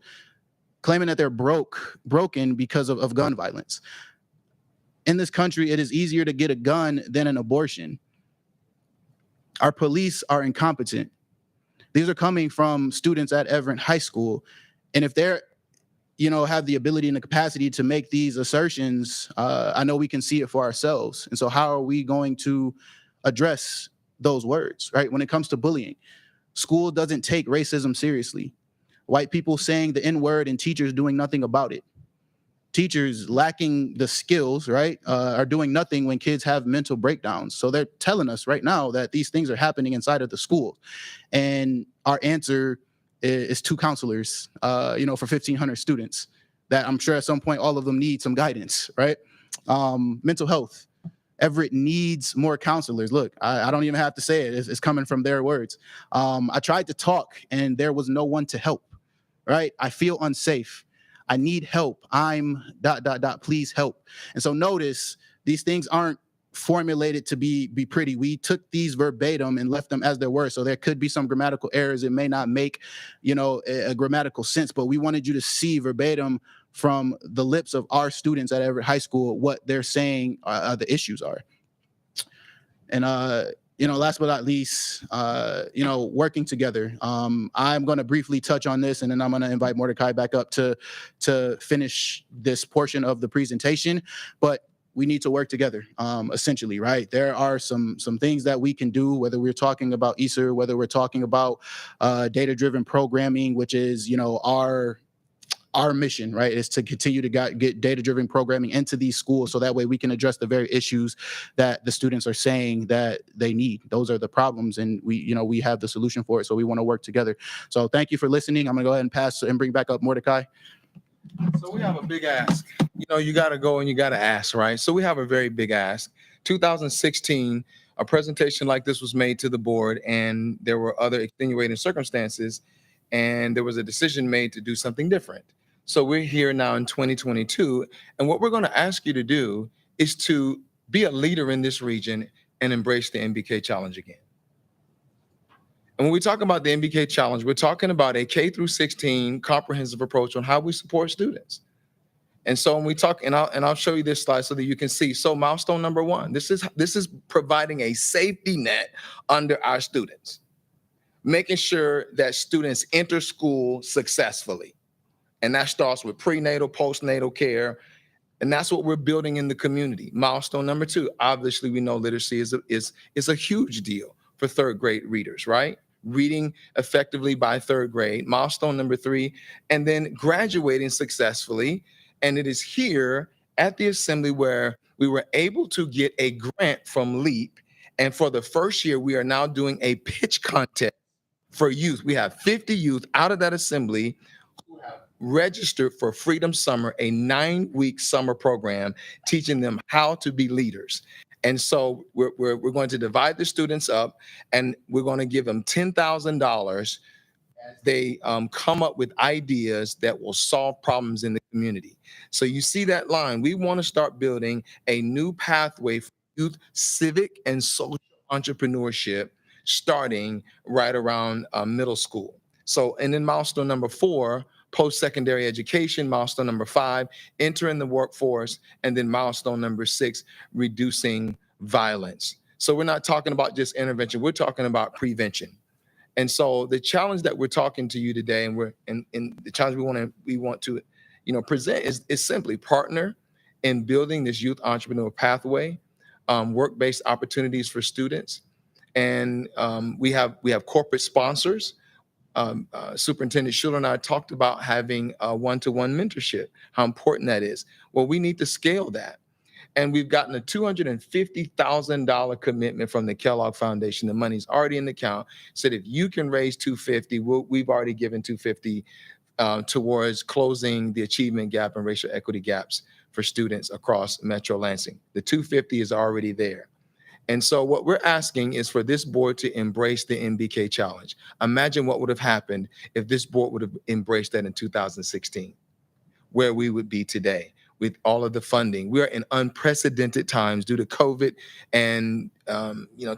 claiming that they're broken because of gun violence. In this country, it is easier to get a gun than an abortion. Our police are incompetent. These are coming from students at Everett High School. And if they're have the ability and the capacity to make these assertions, I know we can see it for ourselves. And so how are we going to address those words, right? When it comes to bullying, school doesn't take racism seriously. White people saying the N-word and teachers doing nothing about it. Teachers lacking the skills, right, are doing nothing when kids have mental breakdowns. So they're telling us right now that these things are happening inside of the school. And our answer is 2 counselors, for 1,500 students that I'm sure at some point all of them need some guidance, right? Mental health. Everett needs more counselors. Look, I don't even have to say it. It's coming from their words. I tried to talk and there was no one to help, right? I feel unsafe. I need help. I'm ... please help. And so notice these things aren't formulated to be pretty. We took these verbatim and left them as they were. So there could be some grammatical errors. It may not make, a grammatical sense, but we wanted you to see verbatim from the lips of our students at Everett High School what they're saying the issues are. And, last but not least, working together. I'm going to briefly touch on this, and then I'm going to invite Mordecai back up to finish this portion of the presentation. But we need to work together, essentially, right? There are some things that we can do, whether we're talking about ESER, whether we're talking about data-driven programming, which is, our mission, right, is to continue to get data-driven programming into these schools so that way we can address the very issues that the students are saying that they need. Those are the problems, and we have the solution for it, so we want to work together. So thank you for listening. I'm going to go ahead and pass and bring back up Mordecai. So we have a big ask. You got to go and you got to ask, right? So we have a very big ask. 2016, a presentation like this was made to the board, and there were other extenuating circumstances, and there was a decision made to do something different. So we're here now in 2022, and what we're going to ask you to do is to be a leader in this region and embrace the MBK challenge again. And when we talk about the MBK challenge, we're talking about a K through 16 comprehensive approach on how we support students. And so when we talk, and I'll show you this slide so that you can see. So milestone number 1, this is providing a safety net under our students, making sure that students enter school successfully. And that starts with prenatal, postnatal care. And that's what we're building in the community. Milestone number 2, obviously we know literacy is a huge deal for third grade readers, right? Reading effectively by third grade. Milestone number 3, and then graduating successfully. And it is here at the assembly where we were able to get a grant from LEAP. And for the first year, we are now doing a pitch contest for youth. We have 50 youth out of that assembly who have registered for Freedom Summer, a 9-week summer program teaching them how to be leaders. And so we're going to divide the students up, and we're going to give them $10,000 as they come up with ideas that will solve problems in the community. So you see that line. We want to start building a new pathway for youth civic and social entrepreneurship starting right around middle school. So, and then milestone number 4, post-secondary education. Milestone number 5, entering the workforce. And then milestone number 6, reducing violence. So we're not talking about just intervention. We're talking about prevention. And so the challenge that we're talking to you today, and the challenge we want to present is simply partner in building this youth entrepreneur pathway, work-based opportunities for students. And we have corporate sponsors. Superintendent Schuler and I talked about having a one-to-one mentorship, how important that is. Well, we need to scale that. And we've gotten a $250,000 commitment from the Kellogg Foundation. The money's already in the account. Said if you can raise $250,000, we've already given $250,000 towards closing the achievement gap and racial equity gaps for students across Metro Lansing. The $250,000 is already there. And so what we're asking is for this board to embrace the MBK challenge. Imagine what would have happened if this board would have embraced that in 2016, where we would be today with all of the funding. We are in unprecedented times due to COVID and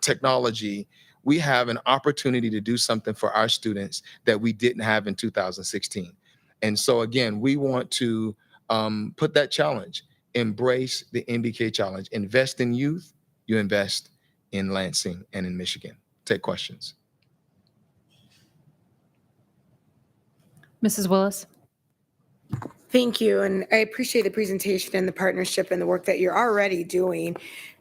technology. We have an opportunity to do something for our students that we didn't have in 2016. And so again, we want to put that challenge, embrace the MBK challenge, invest in youth. You invest in Lansing and in Michigan. Take questions. Mrs. Willis? Thank you. And I appreciate the presentation and the partnership and the work that you're already doing.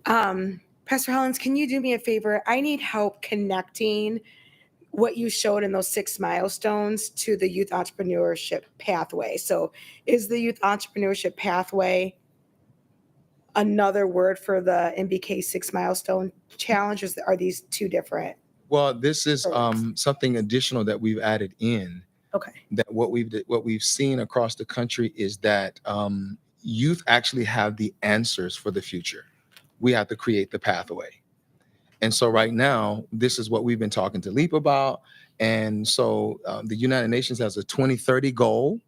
Pastor Hollins, can you do me a favor? I need help connecting what you showed in those 6 milestones to the youth entrepreneurship pathway. So is the youth entrepreneurship pathway another word for the MBK 6 milestone challenge? Are these 2 different? Well, this is something additional that we've added in. Okay. That what we've seen across the country is that youth actually have the answers for the future. We have to create the pathway. And so right now, this is what we've been talking to LEAP about. And so the United Nations has a 2030 goal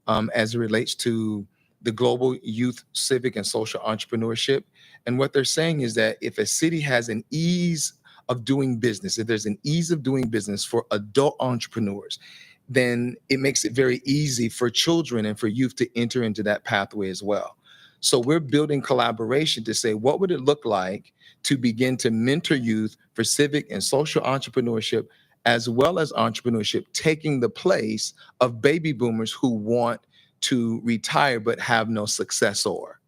as it relates to the global youth civic and social entrepreneurship. And what they're saying is that if a city has an ease of doing business, if there's an ease of doing business for adult entrepreneurs, then it makes it very easy for children and for youth to enter into that pathway as well. So we're building collaboration to say, what would it look like to begin to mentor youth for civic and social entrepreneurship, as well as entrepreneurship, taking the place of baby boomers who want to retire but have no successor.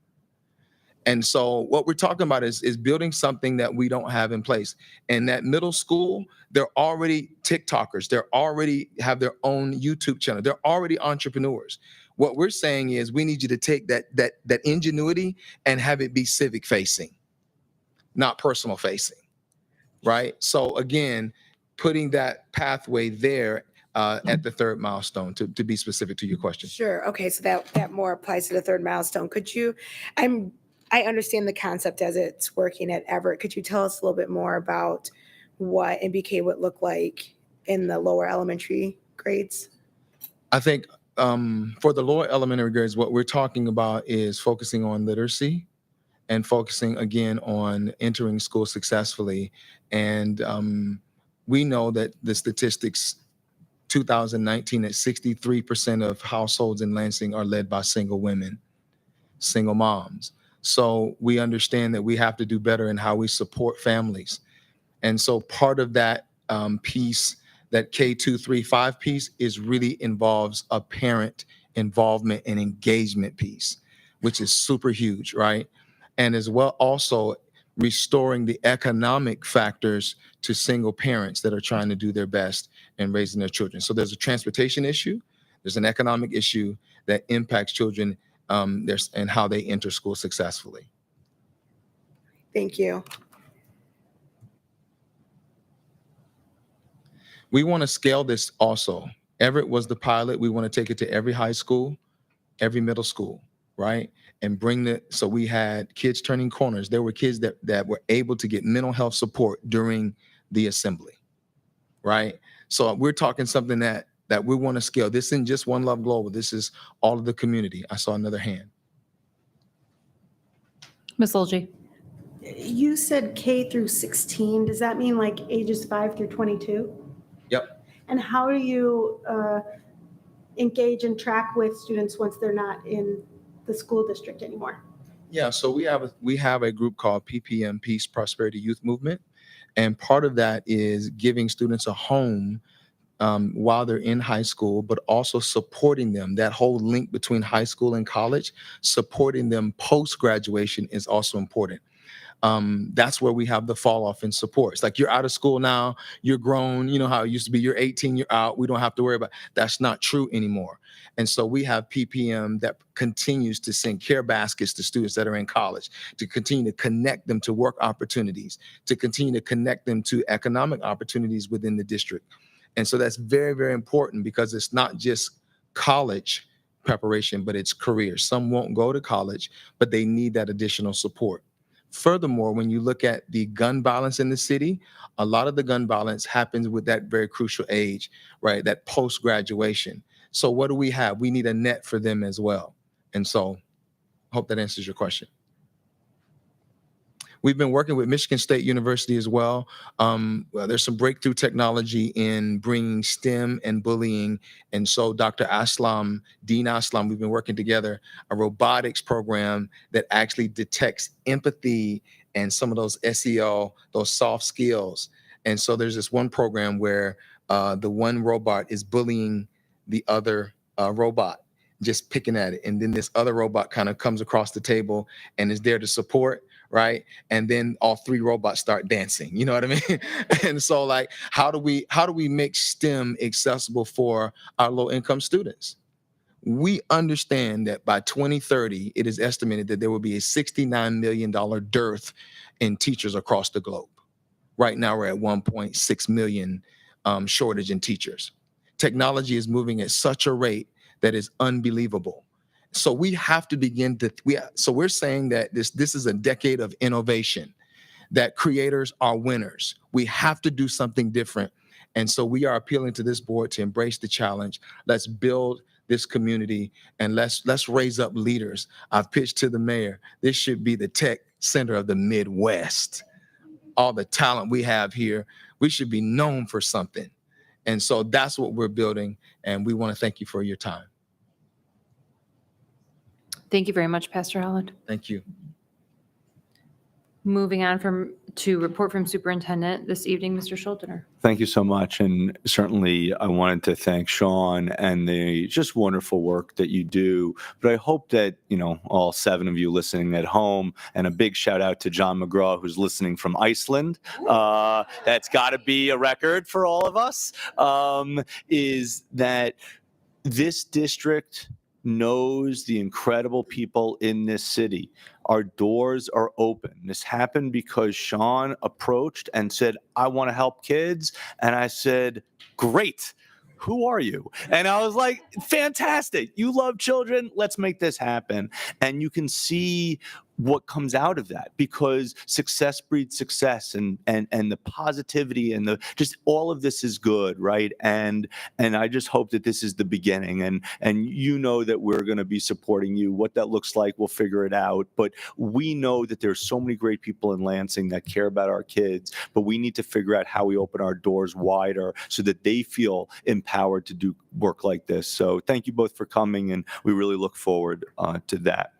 And so what we're talking about is building something that we don't have in place. And that middle school, they're already TikTokers. They're already have their own YouTube channel. They're already entrepreneurs. What we're saying is we need you to take that ingenuity and have it be civic facing, not personal facing, right? So again, putting that pathway there at the third milestone to be specific to your question. Sure. Okay. So that more applies to the third milestone. I understand the concept as it's working at Everett. Could you tell us a little bit more about what MBK would look like in the lower elementary grades? I think for the lower elementary grades, what we're talking about is focusing on literacy and focusing again on entering school successfully. And we know that the statistics 2019 at 63% of households in Lansing are led by single women, single moms. So we understand that we have to do better in how we support families. And so part of that piece, that K2, 3, 5 piece is really involves a parent involvement and engagement piece, which is super huge, right? And as well also restoring the economic factors to single parents that are trying to do their best in raising their children. So there's a transportation issue, there's an economic issue that impacts children and how they enter school successfully. Thank you. We want to scale this also. Everett was the pilot. We want to take it to every high school, every middle school, right? And so we had kids turning corners. There were kids that were able to get mental health support during the assembly, right? So we're talking something that we want to scale. This isn't just One Love Global. This is all of the community. I saw another hand. Ms. Lilje. You said K through 16. Does that mean like ages 5 through 22? Yep. And how do you engage and track with students once they're not in the school district anymore? Yeah, so we have a group called PPM, Peace, Prosperity, Youth Movement. And part of that is giving students a home while they're in high school, but also supporting them. That whole link between high school and college, supporting them post-graduation is also important. That's where we have the fall off in support. It's like you're out of school now, you're grown, you know how it used to be, you're 18, you're out, we don't have to worry about. That's not true anymore. And so we have PPM that continues to send care baskets to students that are in college, to continue to connect them to work opportunities, to continue to connect them to economic opportunities within the district. And so that's very, very important because it's not just college preparation, but it's career. Some won't go to college, but they need that additional support. Furthermore, when you look at the gun violence in the city, a lot of the gun violence happens with that very crucial age, right? That post-graduation. So what do we have? We need a net for them as well. And so hope that answers your question. We've been working with Michigan State University as well. There's some breakthrough technology in bringing STEM and bullying. And so Dr. Dean Aslam, we've been working together, a robotics program that actually detects empathy and some of those SEL, those soft skills. And so there's this one program where the one robot is bullying the other robot, just picking at it. And then this other robot kind of comes across the table and is there to support. Right. And then all three robots start dancing. You know what I mean? And so like, how do we make STEM accessible for our low income students? We understand that by 2030, it is estimated that there will be a $69 million dearth in teachers across the globe. Right now, we're at 1.6 million shortage in teachers. Technology is moving at such a rate that is unbelievable. So we have to begin to, so we're saying that this is a decade of innovation, that creators are winners. We have to do something different. And so we are appealing to this board to embrace the challenge. Let's build this community and let's raise up leaders. I've pitched to the mayor, this should be the tech center of the Midwest. All the talent we have here, we should be known for something. And so that's what we're building. And we want to thank you for your time. Thank you very much, Pastor Holland. Thank you. Moving on to report from Superintendent this evening, Mr. Schultener. Thank you so much. And certainly I wanted to thank Sean and the just wonderful work that you do. But I hope that, all 7 of you listening at home, and a big shout out to John McGraw, who's listening from Iceland. That's got to be a record for all of us, is that this district knows the incredible people in this city. Our doors are open. This happened because Sean approached and said, I want to help kids. And I said, great. Who are you? And I was like, fantastic. You love children. Let's make this happen. And you can see what comes out of that, because success breeds success, and the positivity and the just all of this is good, right? And I just hope that this is the beginning, and that we're going to be supporting you. What that looks like, we'll figure it out. But we know that there's so many great people in Lansing that care about our kids, but we need to figure out how we open our doors wider so that they feel empowered to do work like this. So thank you both for coming, and we really look forward to that.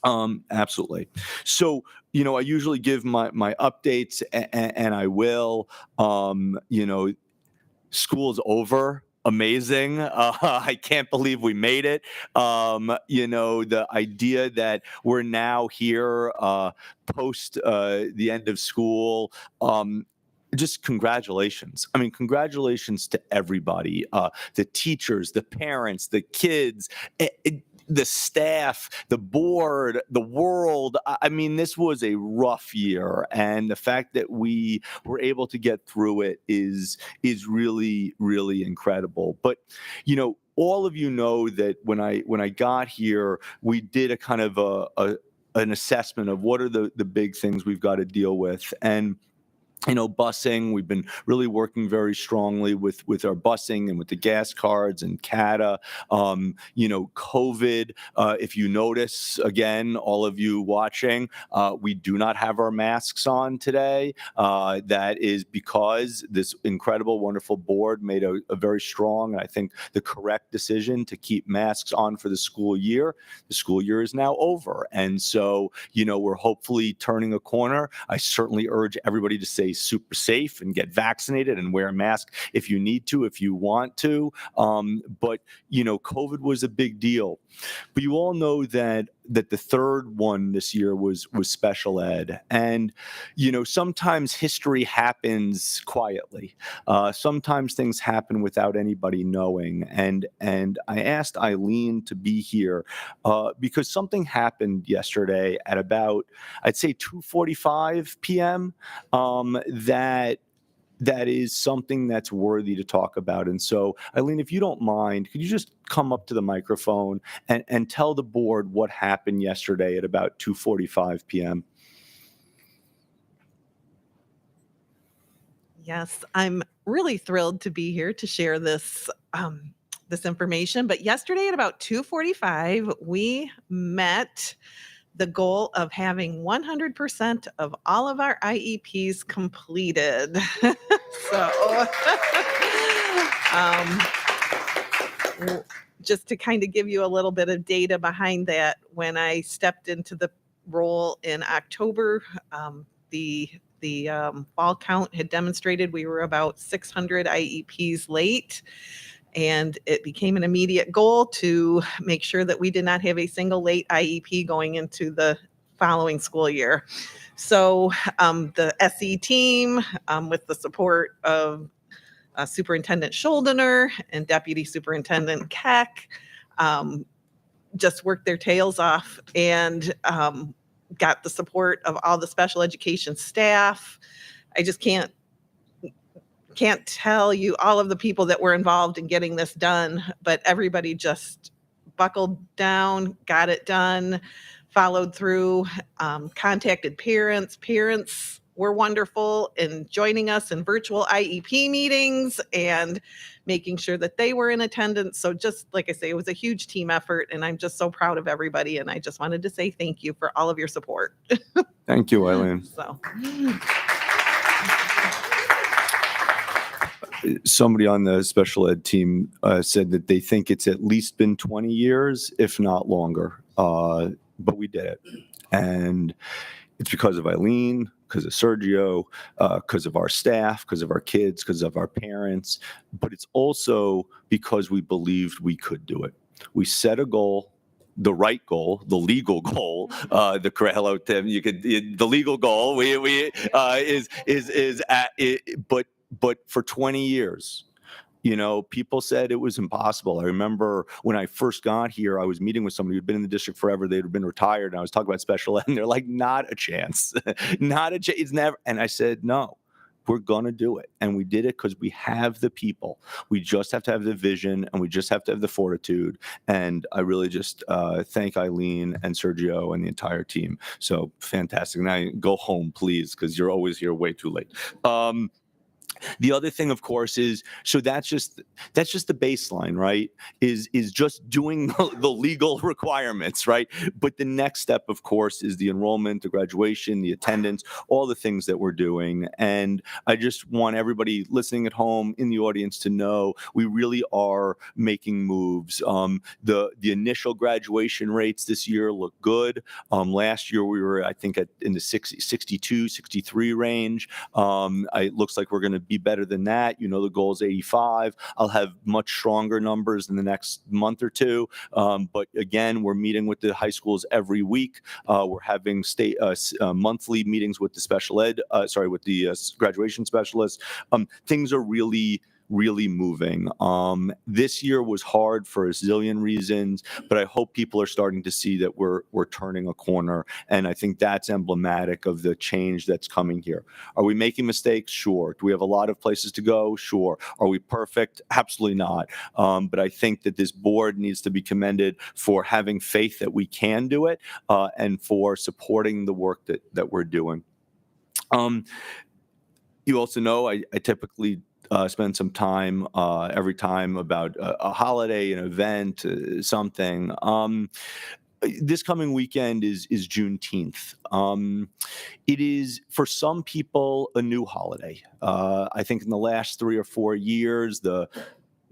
Absolutely. So, I usually give my updates, and I will. School's over. Amazing. I can't believe we made it. The idea that we're now here post the end of school. Just congratulations. I mean, congratulations to everybody, the teachers, the parents, the kids, the staff, the board, the world. I mean, this was a rough year, and the fact that we were able to get through it is really, really incredible. But, all of you know that when I got here, we did a kind of an assessment of what are the big things we've got to deal with. And busing, we've been really working very strongly with our busing and with the gas cards and CATA. COVID, if you notice, again, all of you watching, we do not have our masks on today. That is because this incredible, wonderful board made a very strong, and I think the correct decision to keep masks on for the school year. The school year is now over. And so, we're hopefully turning a corner. I certainly urge everybody to stay super safe and get vaccinated and wear a mask if you need to, if you want to. But COVID was a big deal. But you all know that the third one this year was special ed. And, sometimes history happens quietly. Sometimes things happen without anybody knowing. And I asked Eileen to be here because something happened yesterday at about, I'd say 2:45 p.m. That is something that's worthy to talk about. And so, Eileen, if you don't mind, could you just come up to the microphone and tell the board what happened yesterday at about 2:45 p.m.? Yes, I'm really thrilled to be here to share this information. But yesterday at about 2:45, we met the goal of having 100% of all of our IEPs completed. So just to kind of give you a little bit of data behind that, when I stepped into the role in October, the fall count had demonstrated we were about 600 IEPs late. And it became an immediate goal to make sure that we did not have a single late IEP going into the following school year. So the SE team, with the support of Superintendent Schultener and Deputy Superintendent Keck, just worked their tails off and got the support of all the special education staff. I just can't tell you all of the people that were involved in getting this done, but everybody just buckled down, got it done, followed through, contacted parents. Parents were wonderful in joining us in virtual IEP meetings and making sure that they were in attendance. So just like I say, it was a huge team effort, and I'm just so proud of everybody. And I just wanted to say thank you for all of your support. Thank you, Eileen. So. Somebody on the special ed team said that they think it's at least been 20 years, if not longer. But we did it. And It's because of Eileen, because of Sergio, because of our staff, because of our kids, because of our parents, but it's also because we believed we could do it. We set a goal, the right goal, the legal goal, the correct, hello, Tim, you could, the legal goal, but for 20 years, you know, people said it was impossible. I remember when I first got here, I was meeting with somebody who'd been in the district forever. They'd been retired, and I was talking about special ed, and they're like, not a chance, not a chance. It's never. And I said, no, we're going to do it. And we did it because we have the people. We just have to have the vision, and we just have to have the fortitude. And I really just thank Eileen and Sergio and the entire team. So fantastic. Now go home, please, because you're always here way too late. The other thing, of course, is so that's just the baseline, right? Is just doing the legal requirements, right? But the next step, of course, is the enrollment, the graduation, the attendance, all the things that we're doing. And I just want everybody listening at home in the audience to know we really are making moves. The initial graduation rates this year look good. Last year we were, I think, in the 62, 63 range. It looks like we're going to be better than that. You know, the goal is 85. I'll have much stronger numbers in the next month or two. But again, we're meeting with the high schools every week. We're having monthly meetings with the special ed, with the graduation specialists. Things are really moving. This year was hard for a zillion reasons, but I hope people are starting to see that we're turning a corner, and I think that's emblematic of the change that's coming here. Are we making mistakes? Sure. Do we have a lot of places to go? Sure. Are we perfect? Absolutely not. But I think that this board needs to be commended for having faith that we can do it, and for supporting the work that we're doing. You also know I typically spend some time every time about a holiday, an event, something. This coming weekend is Juneteenth. It is, for some people, a new holiday. I think in the last 3 or 4 years, the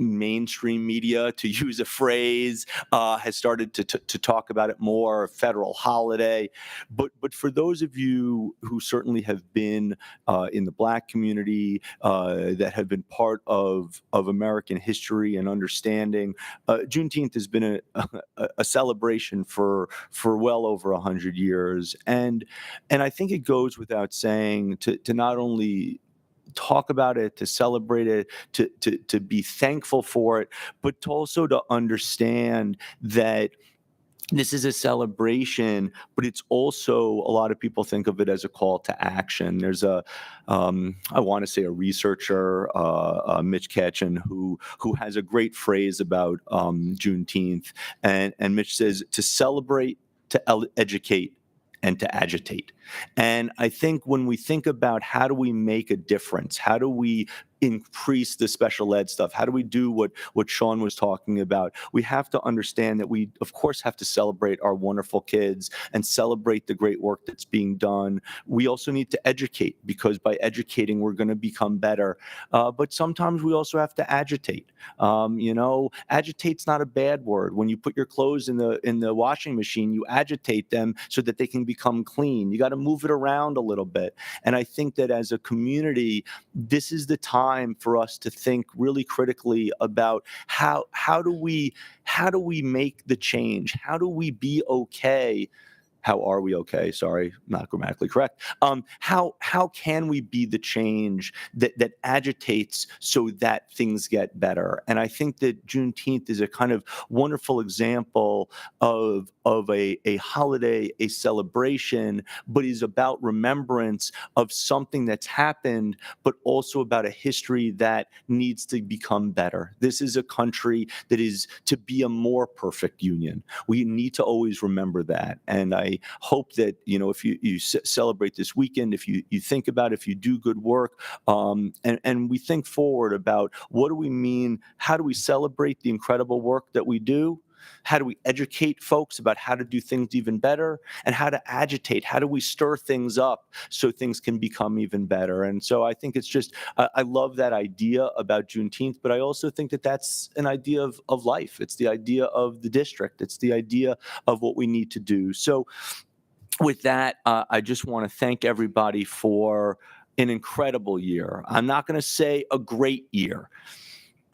mainstream media, to use a phrase, has started to talk about it more, a federal holiday. But for those of you who certainly have been in the Black community, that have been part of American history and understanding, Juneteenth has been a celebration for well over 100 years. And I think it goes without saying to not only talk about it, to celebrate it, to be thankful for it, but to also to understand that this is a celebration, but it's also, a lot of people think of it as a call to action. There's I want to say a researcher, Mitch Ketchen, who has a great phrase about Juneteenth. And Mitch says, to celebrate, to educate, and to agitate. And I think when we think about how do we make a difference, how do we increase the special ed stuff, how do we do what Sean was talking about, we have to understand that we, of course, have to celebrate our wonderful kids and celebrate the great work that's being done. We also need to educate, because by educating, we're going to become better. But sometimes we also have to agitate. Agitate's not a bad word. When you put your clothes in the washing machine, you agitate them so that they can become clean. You got to move it around a little bit. And I think that as a community, this is the time for us to think really critically about how do we make the change? How do we be okay? How are we okay? Sorry, not grammatically correct. How can we be the change that agitates so that things get better? And I think that Juneteenth is a kind of wonderful example of a holiday, a celebration, but is about remembrance of something that's happened, but also about a history that needs to become better. This is a country that is to be a more perfect union. We need to always remember that. And I hope that, if you celebrate this weekend, if you think about, if you do good work, and we think forward about what do we mean, how do we celebrate the incredible work that we do? How do we educate folks about how to do things even better, and how to agitate? How do we stir things up so things can become even better? And so I think it's just, I love that idea about Juneteenth, but I also think that that's an idea of life. It's the idea of the district. It's the idea of what we need to do. So with that, I just want to thank everybody for an incredible year. I'm not going to say a great year.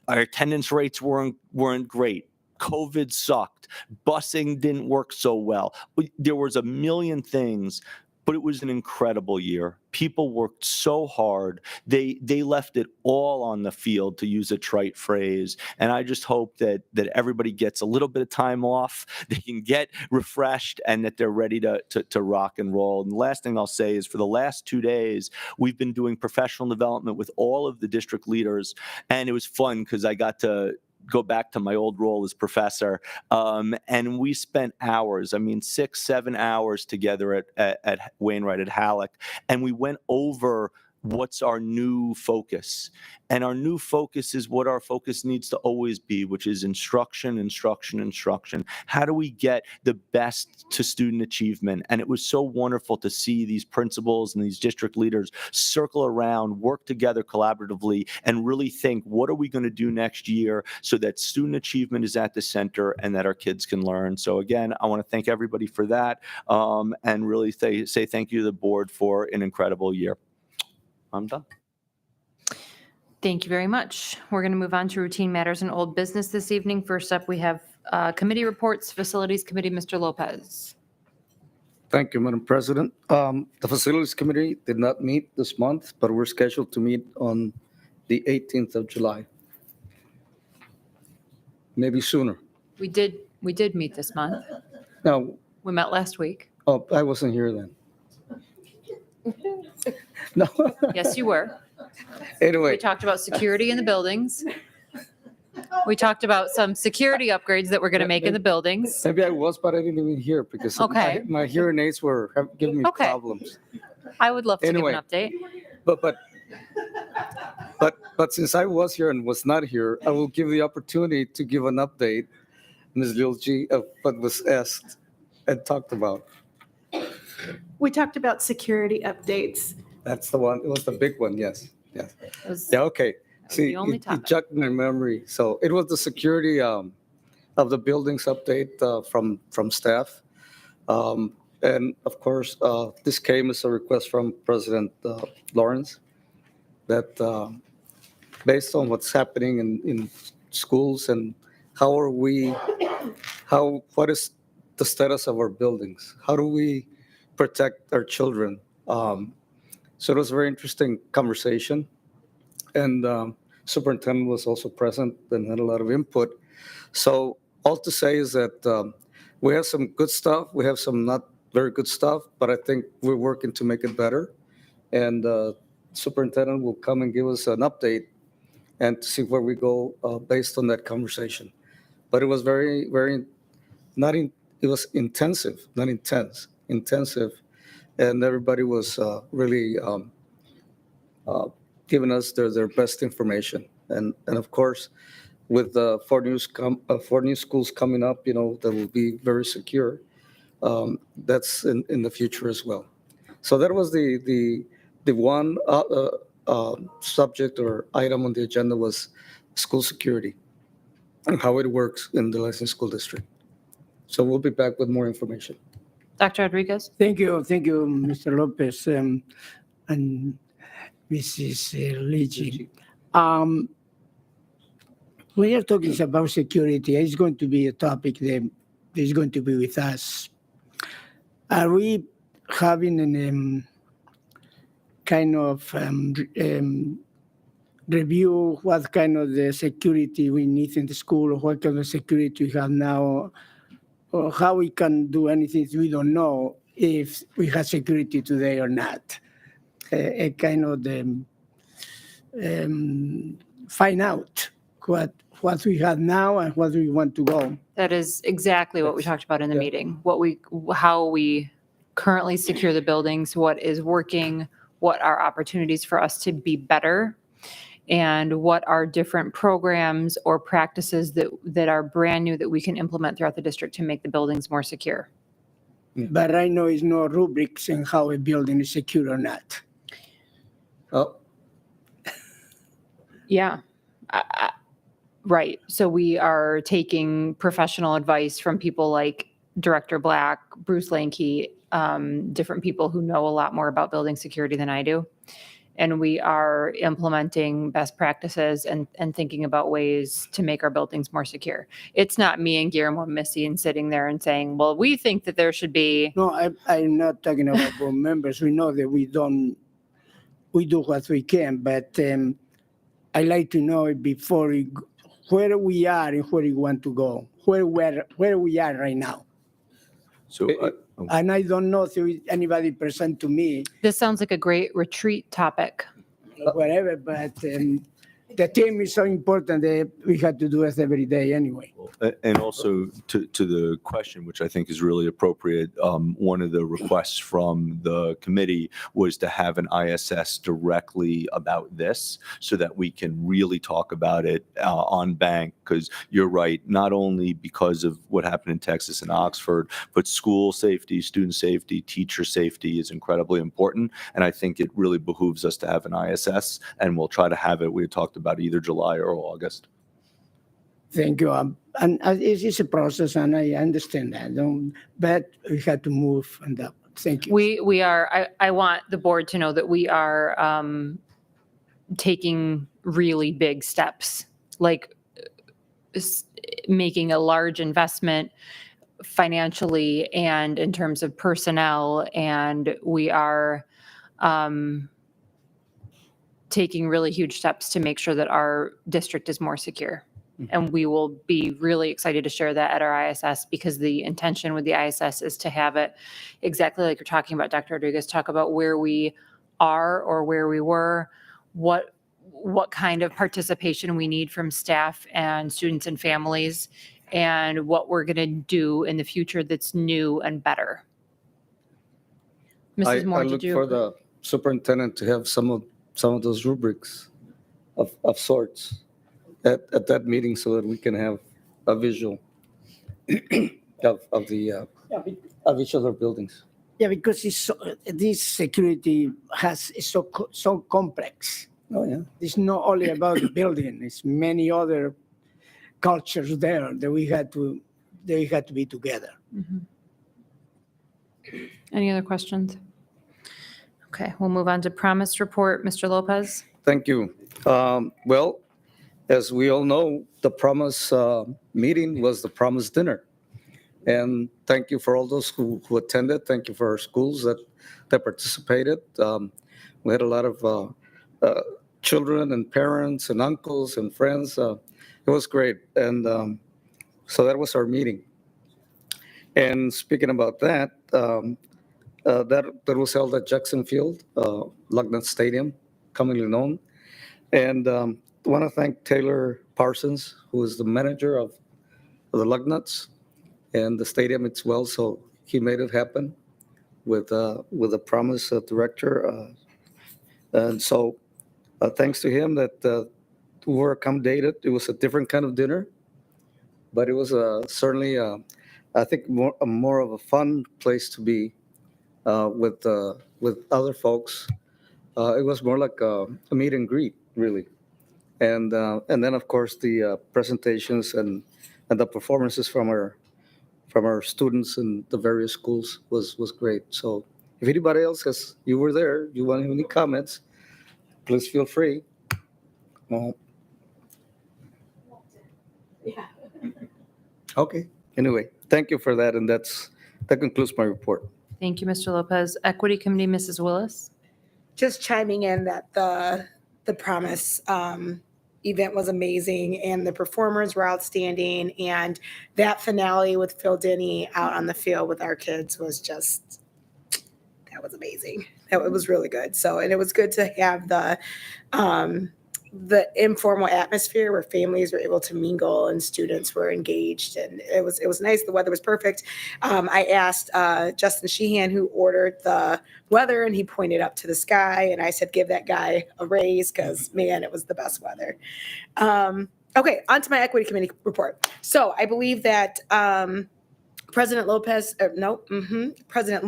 Our attendance rates weren't great. COVID sucked. Busing didn't work so well. There was a million things, but it was an incredible year. People worked so hard. They left it all on the field, to use a trite phrase. And I just hope that everybody gets a little bit of time off, they can get refreshed, and that they're ready to rock and roll. And the last thing I'll say is, for the last 2 days, we've been doing professional development with all of the district leaders. And it was fun because I got to go back to my old role as professor. And we spent hours, 6-7 hours together at Wainwright at Halleck. And we went over what's our new focus. And our new focus is what our focus needs to always be, which is instruction, instruction, instruction. How do we get the best to student achievement? And it was so wonderful to see these principals and these district leaders circle around, work together collaboratively, and really think, what are we going to do next year so that student achievement is at the center and that our kids can learn? So again, I want to thank everybody for that, and really say thank you to the board for an incredible year. I'm done. Thank you very much. We're going to move on to routine matters and old business this evening. First up, we have committee reports, Facilities Committee, Mr. Lopez. Thank you, Madam President. The Facilities Committee did not meet this month, but we're scheduled to meet on the 18th of July. Maybe sooner. We did meet this month. Now, We met last week. oh, I wasn't here then. No. Yes, you were. We Anyway, talked about security in the buildings. We talked about some security upgrades that we're going to make in the buildings. maybe I was, but I didn't even hear because Okay. my hearing aids were giving me Okay. problems. I would love to Anyway. give an update. But since I was here and was not here, I will give the opportunity to give an update, Ms. Lil G, of what was asked and talked about. We talked about security updates. That's the one. It was the big one. Yes. Yes. It was- Yeah. Okay. was See, the only it topic. jogged my memory. So it was the security of the buildings update from staff, and of course, this came as a request from President Lawrence that based on what's happening in schools and what is the status of our buildings? How do we protect our children? So it was a very interesting conversation. And Superintendent was also present and had a lot of input. So all to say is that we have some good stuff. We have some not very good stuff, but I think we're working to make it better. And Superintendent will come and give us an update and to see where we go based on that conversation. But it was very, very, it was intensive, not intense, intensive. And everybody was really giving us their best information. And of course, with four new schools coming up, that will be very secure. That's in the future as well. So that was the one subject or item on the agenda was school security and how it works in the Lansing School District. So we'll be back with more information. Dr. Rodriguez? Thank you, Mr. Lopez and Mrs. Ligi. We are talking about security. It's going to be a topic that is going to be with us. Are we having an kind of review what kind of the security we need in the school, or what kind of security we have now, or how we can do anything we don't know if we have security today or not? A kind of find out what we have now and what we want to go. That is exactly what we talked about in the Yeah. meeting. How we currently secure the buildings, what is working, what are opportunities for us to be better, and what are different programs or practices that are brand new that we can implement throughout the district to make the buildings more secure. But right now, is no rubrics in how a building is secure or not. Oh, Yeah. Right. So we are taking professional advice from people like Director Black, Bruce Lanke, different people who know a lot more about building security than I do. And we are implementing best practices and thinking about ways to make our buildings more secure. It's not me and Guillermo and Missy and sitting there and saying, well, we think that there should be. No, I'm not talking about board members. We know that we do what we can, but I like to know before where we are and where we want to go, where we are right now. So And I don't know if anybody present to me, This sounds like a great retreat topic. whatever, but the team is so important that we have to do it every day anyway. And also to the question, which I think is really appropriate, one of the requests from the committee was to have an ISS directly about this so that we can really talk about it on bank, because you're right, not only because of what happened in Texas and Oxford, but school safety, student safety, teacher safety is incredibly important. And I think it really behooves us to have an ISS, and we'll try to have it. We talked about either July or August. Thank you. And it's a process, and I understand that. But we had to move on that. Thank you. We are, I want the board to know that we are taking really big steps, like making a large investment financially and in terms of personnel. And we are taking really huge steps to make sure that our district is more secure. And we will be really excited to share that at our ISS, because the intention with the ISS is to have it exactly like you're talking about, Dr. Rodriguez, talk about where we are or where we were, what kind of participation we need from staff and students and families, and what we're going to do in the future that's new and better. Mrs. Moore, I did look you? for the superintendent to have some of those rubrics of sorts at that meeting, so that we can have a visual of each of our buildings. Yeah, because this security is so complex. Oh, yeah. It's not only about the building. It's many other cultures there that we had to be together. Mhm. Any other questions? Okay, we'll move on to promise report. Mr. Lopez? Thank you. Well, as we all know, the promise meeting was the promise dinner. And thank you for all those who attended. Thank you for our schools that participated. We had a lot of children and parents and uncles and friends. It was great. And so that was our meeting. And speaking about that, that was held at Jackson Field, Lugnut Stadium, commonly known. And I want to thank Taylor Parsons, who is the manager of the Lugnuts and the stadium as well. So he made it happen with the promise director. And so thanks to him that we were accommodated. It was a different kind of dinner, but it was certainly, I think, more of a fun place to be with other folks. It was more like a meet and greet, really. And then, of course, the presentations and the performances from our students in the various schools was great. So if anybody else you were there, you want any comments, please feel free. Yeah. Okay. Anyway, thank you for that. And that concludes my report. Thank you, Mr. Lopez. Equity Committee, Mrs. Willis? Just chiming in that the promise event was amazing and the performers were outstanding, and that finale with Phil Denny out on the field with our kids was just, that was amazing. It was really good. So, and it was good to have the informal atmosphere where families were able to mingle and students were engaged, and it was nice. The weather was perfect. I asked Justin Sheehan, who ordered the weather, and he pointed up to the sky, and I said, give that guy a raise, because man, it was the best weather. Okay, on to my equity committee report. So I believe that President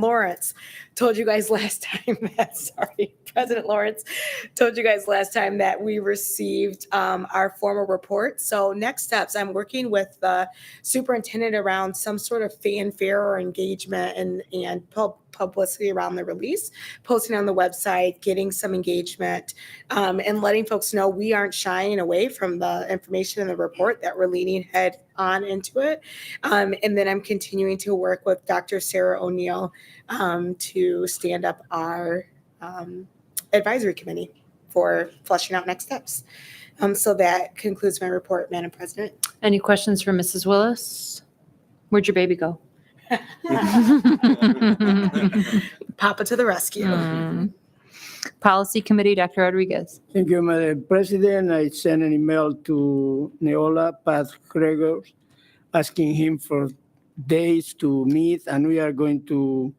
Lawrence told you guys last time that, sorry, President Lawrence told you guys last time that we received our formal report. So next steps, I'm working with the superintendent around some sort of fanfare or engagement and publicity around the release, posting on the website, getting some engagement, and letting folks know we aren't shying away from the information in the report, that we're leaning head on into it. And then I'm continuing to work with Dr. Sarah O'Neill to stand up our advisory committee for fleshing out next steps. So that concludes my report, Madam President. Any questions for Mrs. Willis? Where'd your baby go? Papa to the rescue. Policy Committee, Dr. Rodriguez. Thank you, Madam President. I sent an email to Neola Pat Gregor asking him for days to meet, and we are going to,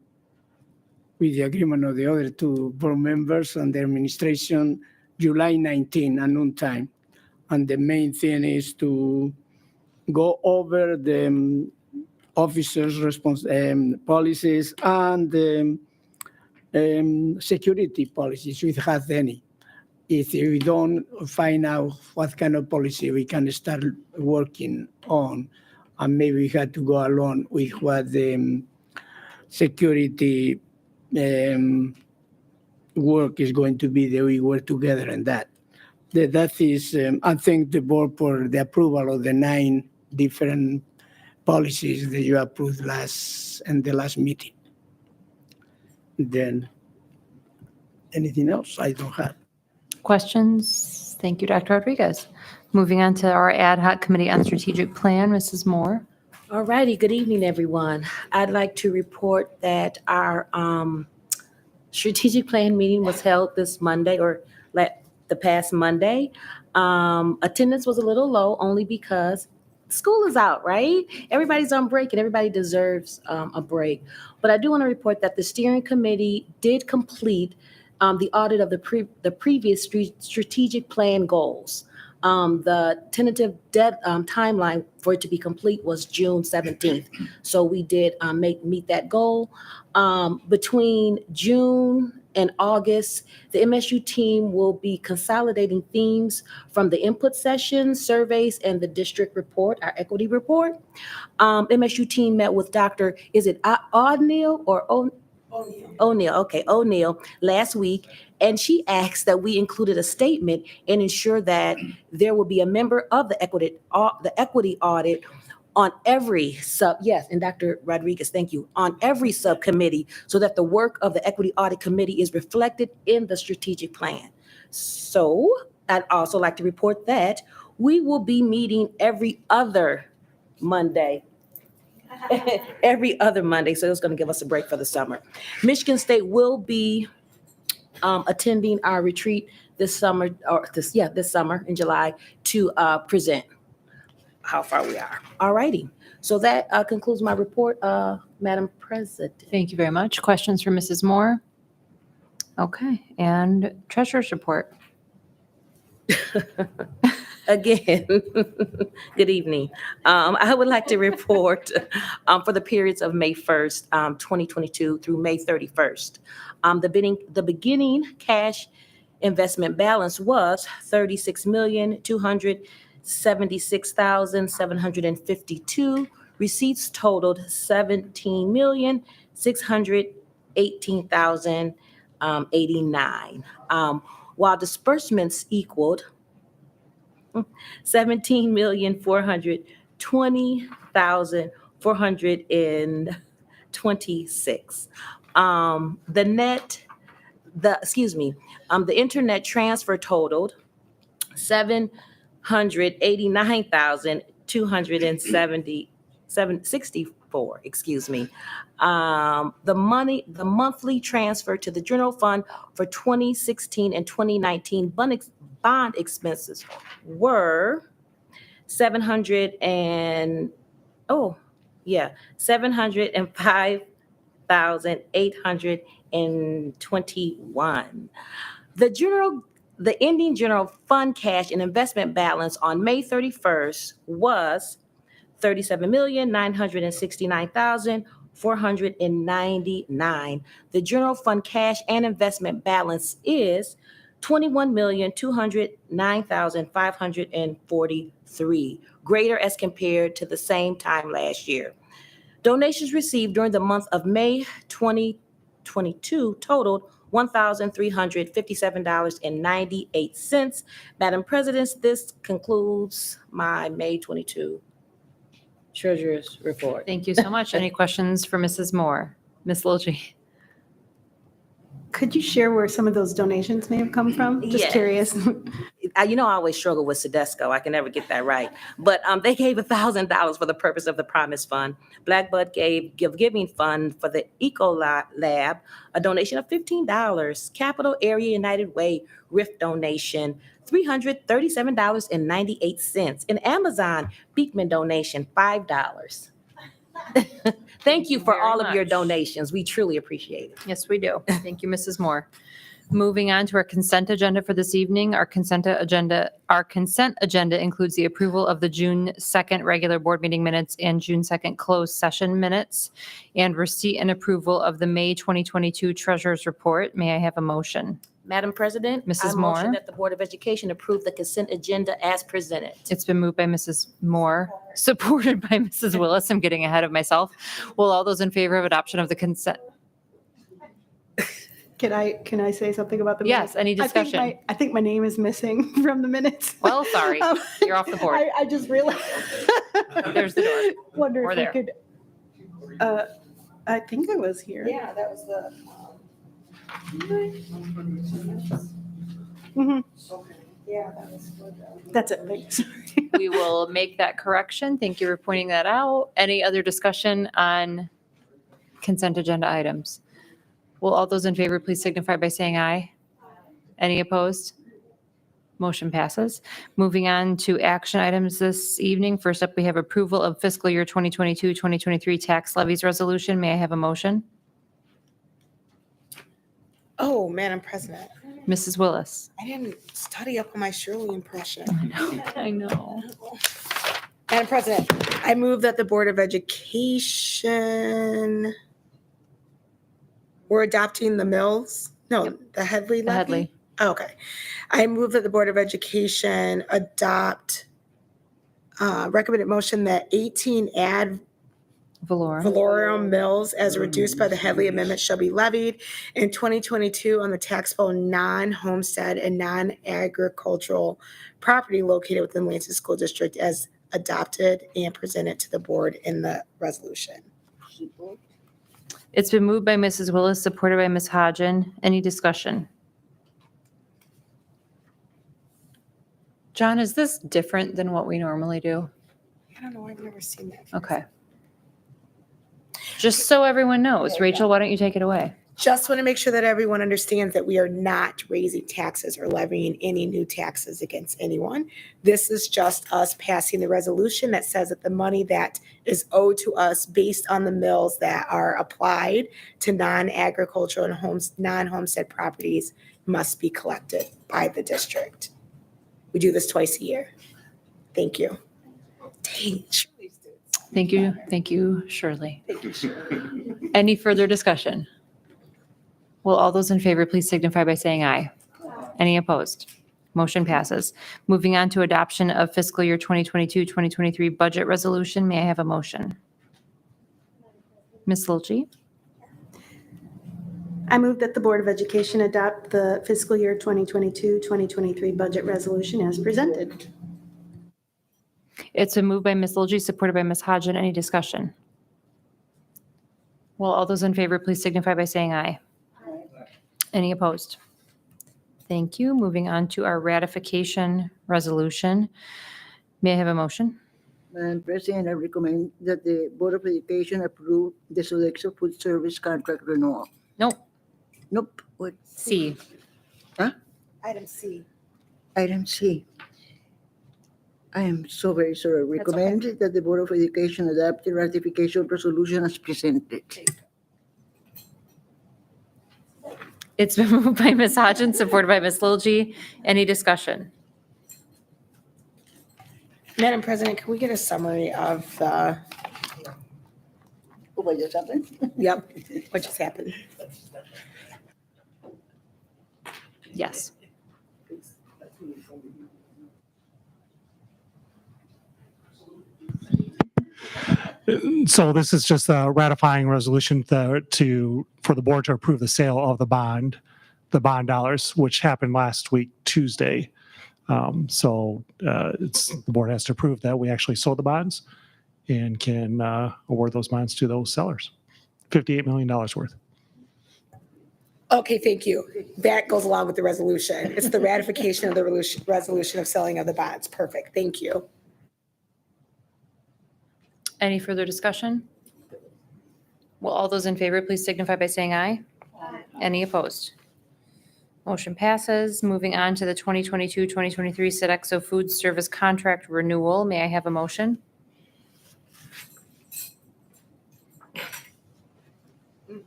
with the agreement of the other two board members and the administration, July 19 at noon time. And the main thing is to go over the officers' policies and the security policies, if we have any. If we don't find out what kind of policy we can start working on, and maybe we have to go along with what the security work is going to be, that we work together in that. That is, I thank the board for the approval of the 9 different policies that you approved in the last meeting. Then, anything else? I don't have. Questions? Thank you, Dr. Rodriguez. Moving on to our ad hoc committee on strategic plan, Mrs. Moore. All righty, good evening, everyone. I'd like to report that our strategic plan meeting was held this Monday, or the past Monday. Attendance was a little low only because school is out, right? Everybody's on break and everybody deserves a break. But I do want to report that the steering committee did complete the audit of the previous strategic plan goals. The tentative timeline for it to be complete was June 17th. So we did meet that goal. Between June and August, the MSU team will be consolidating themes from the input sessions, surveys, and the district report, our equity report. MSU team met with Dr. Is it O'Neill or O'Neill? Okay, O'Neill last week, and she asked that we included a statement and ensure that there will be a member of the equity audit on every and Dr. Rodriguez, thank you, on every subcommittee, so that the work of the Equity Audit Committee is reflected in the strategic plan. So I'd also like to report that we will be meeting every other Monday. Every other Monday, so it's going to give us a break for the summer. Michigan State will be attending our retreat this summer, this summer in July, to present how far we are. All righty. So that concludes my report, Madam President. Thank you very much. Questions for Mrs. Moore? Okay, and treasurer's report. Again, good evening. I would like to report for the periods of May 1st, 2022 through May 31st. The beginning cash investment balance was $36,276,752. Receipts totaled $17,618,089. While disbursements equaled $17,420,426. The internet transfer totaled $789,264. The monthly transfer to the general fund for 2016 and 2019 bond expenses were $705,821. The ending general fund cash and investment balance on May 31st was $37,969,4 $499. The general fund cash and investment balance is $21,209,543, greater as compared to the same time last year. Donations received during the month of May 2022 totaled $1,357.98. Madam President, this concludes my May 22 Treasurer's report. Thank you so much. Any questions for Mrs. Moore? Ms. Lilje? Could you share where some of those donations may have come from? Just Yes. curious. I always struggle with Sedesco. I can never get that right. But they gave $1,000 for the purpose of the Promise Fund. Blackbud gave Giving Fund for the Eco Lab, a donation of $15. Capital Area United Way RIF donation, $337.98. And Amazon Beekman donation, $5. Thank you for very all of your much. donations. We truly appreciate it. Yes, we do. Thank you, Mrs. Moore. Moving on to our consent agenda for this evening. Our consent agenda includes the approval of the June 2nd regular board meeting minutes and June 2nd closed session minutes, and receipt and approval of the May 2022 Treasurer's Report. May I have a motion? Madam President, Mrs. I Moore. motion that the Board of Education approve the consent agenda as presented. It's been moved by Mrs. Moore, supported by Mrs. Willis. I'm getting ahead of myself. Will all those in favor of adoption of the consent? Can I say something about the minutes? Yes, any discussion? I think my name is missing from the minutes. Well, sorry, you're off the board. I just realized. There's the door. Wonder Or if there. I could, I think I was here. Yeah, that was the. Mhm. Yeah, that was for the. That's it, thanks. We will make that correction. Thank you for pointing that out. Any other discussion on consent agenda items? Will all those in favor please signify by saying aye? Any opposed? Motion passes. Moving on to action items this evening. First up, we have approval of fiscal year 2022-2023 tax levies resolution. May I have a motion? Oh, Madam President, Mrs. Willis. I didn't study up on my Shirley impression. I know. Madam President, I move that the Board of Education, we're adopting the Mills? No, the Headley The levy? Headley. Oh, okay. I move that the Board of Education adopt recommended motion that 18 ad valorem mills as reduced by the Headley Amendment shall be levied in 2022 on the taxable non-homestead and non-agricultural property located within Lansing School District as adopted and presented to the board in the resolution. It's been moved by Mrs. Willis, supported by Ms. Hodgen. Any discussion? John, is this different than what we normally do? I don't know, I've never seen that. Okay. Just so everyone knows, Rachel, why don't you take it away? Just want to make sure that everyone understands that we are not raising taxes or levying any new taxes against anyone. This is just us passing the resolution that says that the money that is owed to us based on the mills that are applied to non-agricultural and non-homestead properties must be collected by the district. We do this twice a year. Thank you. Dang, Thank you. Thank you, Shirley. thank you, Shirley. Any further discussion? Will all those in favor please signify by saying aye? Any opposed? Motion passes. Moving on to adoption of fiscal year 2022-2023 budget resolution. May I have a motion? Ms. Lilje? I move that the Board of Education adopt the fiscal year 2022-2023 budget resolution as presented. It's been moved by Ms. Lilje, supported by Ms. Hodgen. Any discussion? Will all those in favor please signify by saying aye? Any opposed? Thank you. Moving on to our ratification resolution. May I have a motion? Madam President, I recommend that the Board of Education approve the Sodexo food service contract renewal. Nope. Nope. What? C. Item C. Item C. I am so very sorry. Recommend that the Board of Education adopt the ratification resolution as presented. It's been moved by Ms. Hodgen, supported by Ms. Lilje. Any discussion? Madam President, can we get a summary of the Oh, what just happened? Yep. What just happened? Yes. So this is just a ratifying resolution for the board to approve the sale of the bond dollars, which happened last week, Tuesday. So the board has to approve that we actually sold the bonds and can award those bonds to those sellers. $58 million worth. Okay, thank you. That goes along with the resolution. It's the ratification of the resolution of selling of the bonds. Perfect. Thank you. Any further discussion? Will all those in favor please signify by saying aye? Any opposed? Motion passes. Moving on to the 2022-2023 Sodexo Food Service Contract Renewal. May I have a motion?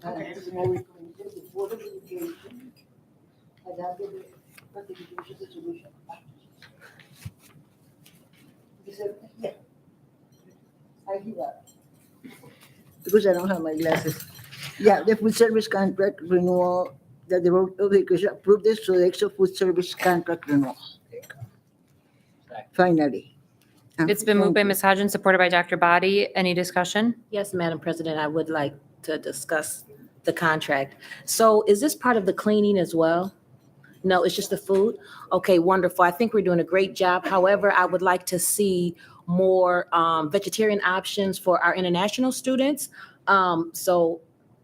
Okay. The Board of Education adopted the Ratification Resolution. Yeah. I give up. Because I don't have my glasses. Yeah, the food service contract renewal, that the Board of Education approved this, so the extra food service contract renewal. Finally. It's been moved by Thank you. Ms. Hodgins, supported by Dr. Body. Any discussion? Yes, Madam President, I would like to discuss the contract. So is this part of the cleaning as well? No, it's just the food? Okay, wonderful. I think we're doing a great job. However, I would like to see more vegetarian options for our international students. So,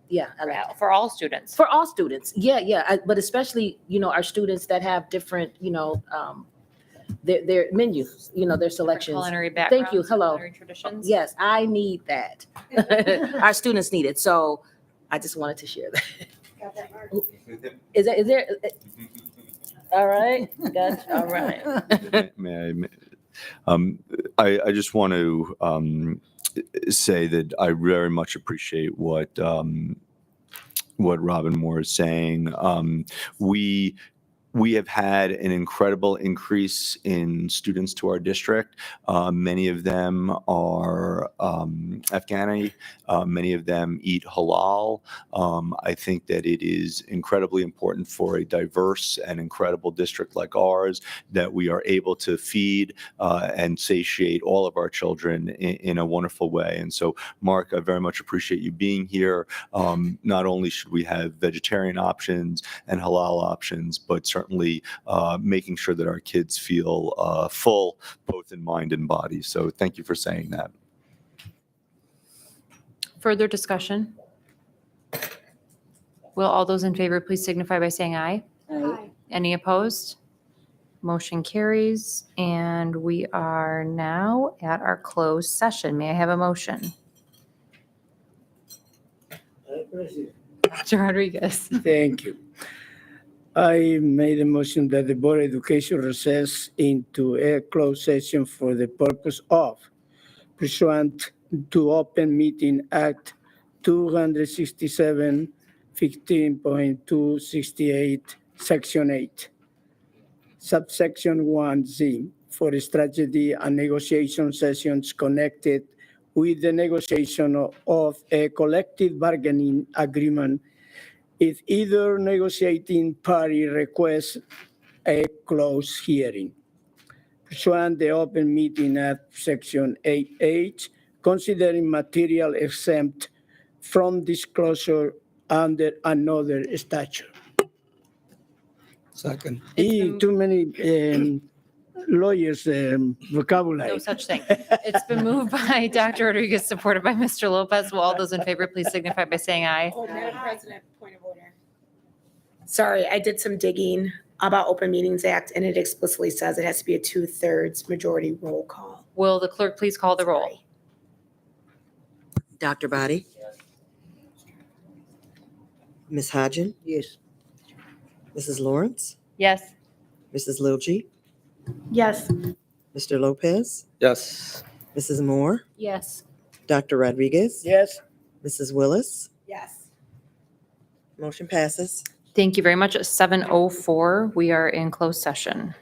yeah, I like For all students. for all students. Yeah, but especially, our students that have different, their menus, their selections. Culinary backgrounds. Thank you. Hello. Culinary traditions. Yes, I need that. Our students need it. So I just wanted to share that. Is there? All right. Gotcha. All right. I just want to say that I very much appreciate what Robin Moore is saying. We have had an incredible increase in students to our district. Many of them are Afghani. Many of them eat halal. I think that it is incredibly important for a diverse and incredible district like ours that we are able to feed and satiate all of our children in a wonderful way. And so, Mark, I very much appreciate you being here. Not only should we have vegetarian options and halal options, but certainly making sure that our kids feel full, both in mind and body. So thank you for saying that. Further discussion? Will all those in favor please signify by saying aye? Aye. Any opposed? Motion carries, and we are now at our closed session. May I have a motion? Dr. Rodriguez. Thank you. I made a motion that the Board of Education recess into a closed session for the purpose of pursuant to Open Meeting Act 267, 15.268, Section 8, subsection 1Z, for strategy and negotiation sessions connected with the negotiation of a collective bargaining agreement if either negotiating party requests a closed hearing. Pursuant the Open Meeting Act, Section 8H, considering material exempt from disclosure under another statute. Second. Too many lawyers' vocabulary. No such thing. It's been moved by Dr. Rodriguez, supported by Mr. Lopez. Will all those in favor please signify by saying aye? Oh, Madam President, point of order. Sorry, I did some digging about Open Meetings Act, and it explicitly says it has to be a 2/3 majority roll call. Will the clerk please call the roll? Dr. Body? Ms. Hodgin? Yes. Mrs. Lawrence? Yes. Mrs. Liljie? Yes. Mr. Lopez? Yes. Mrs. Moore? Yes. Dr. Rodriguez? Yes. Mrs. Willis? Yes. Motion passes. Thank you very much. At 7:04, we are in closed session.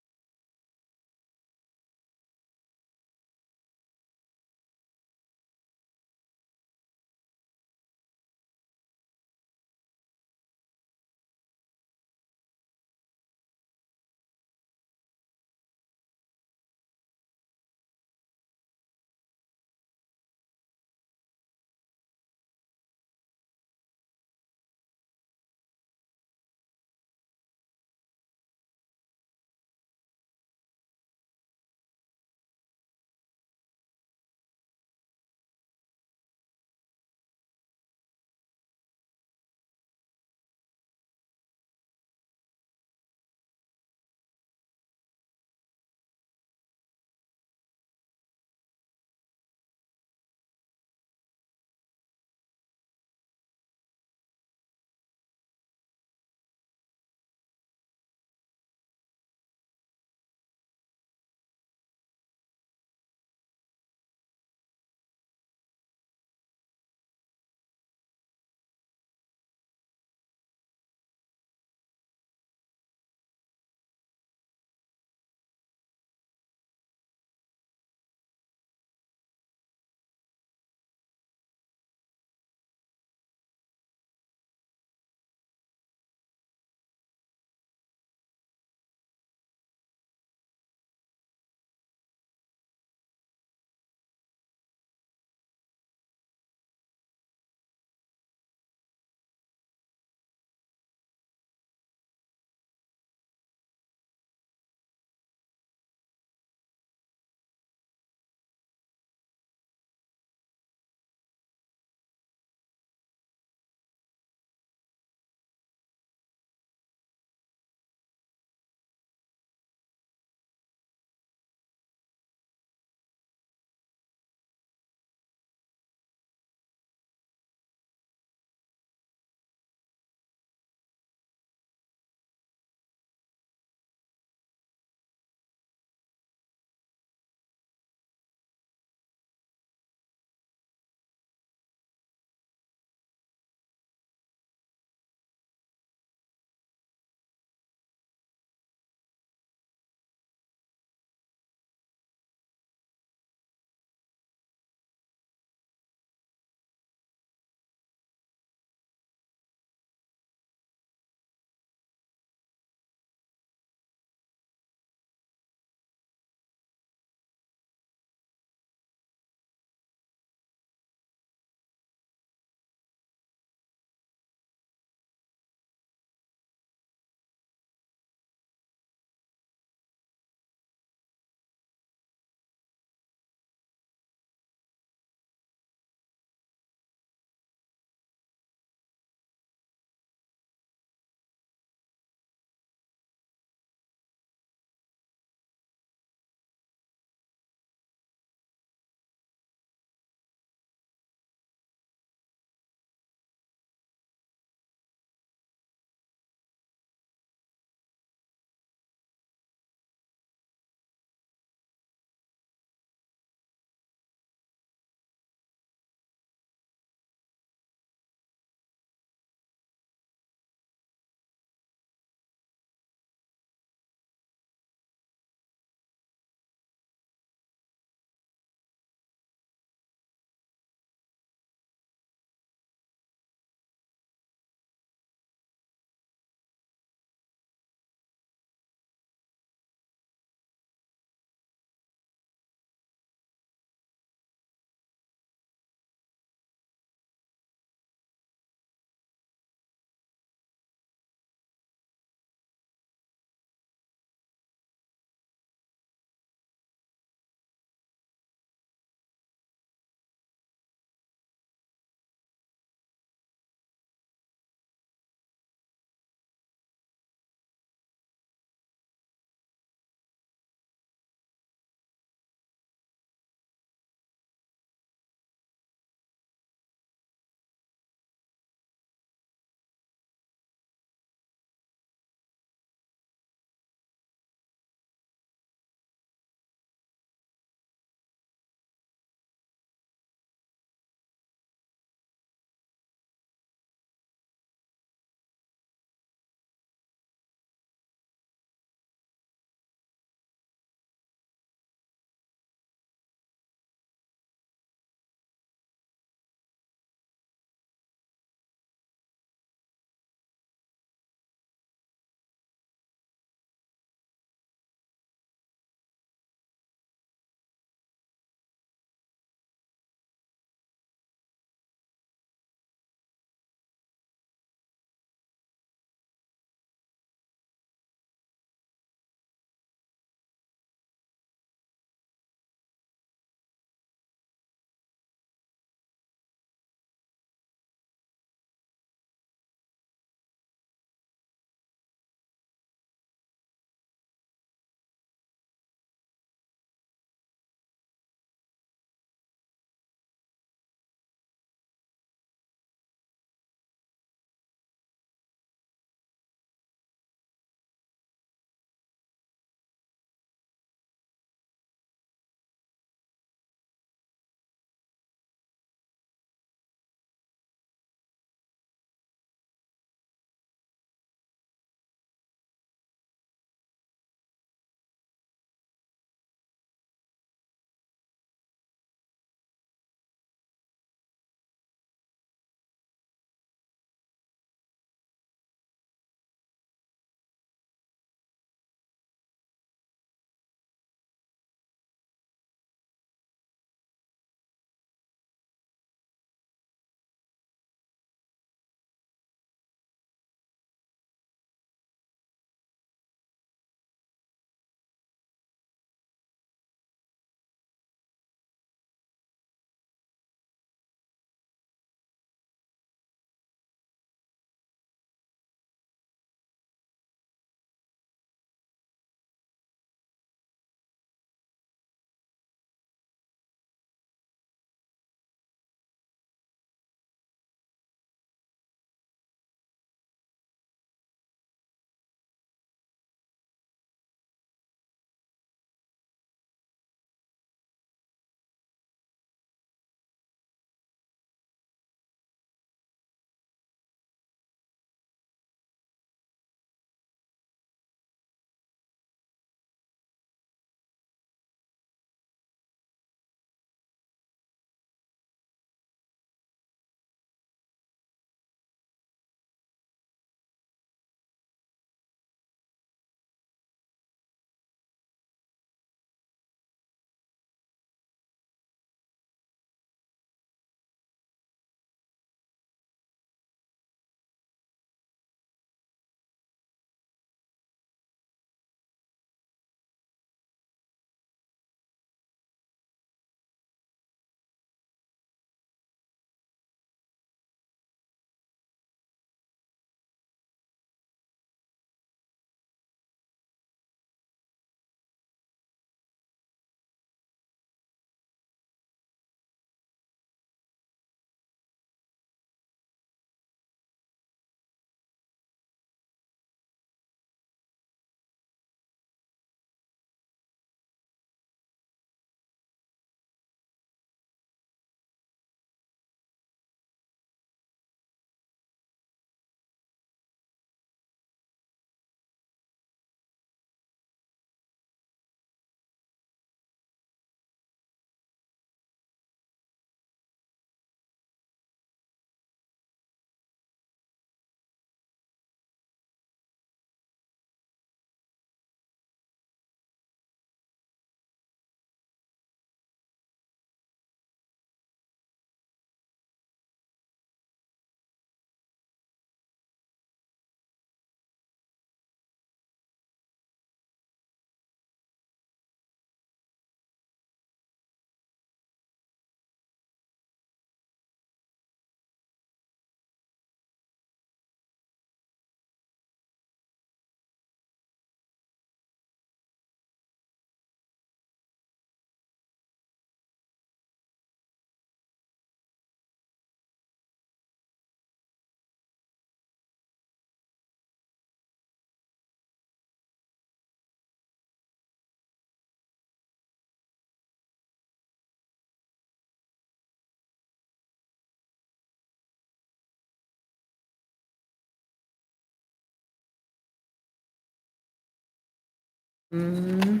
Could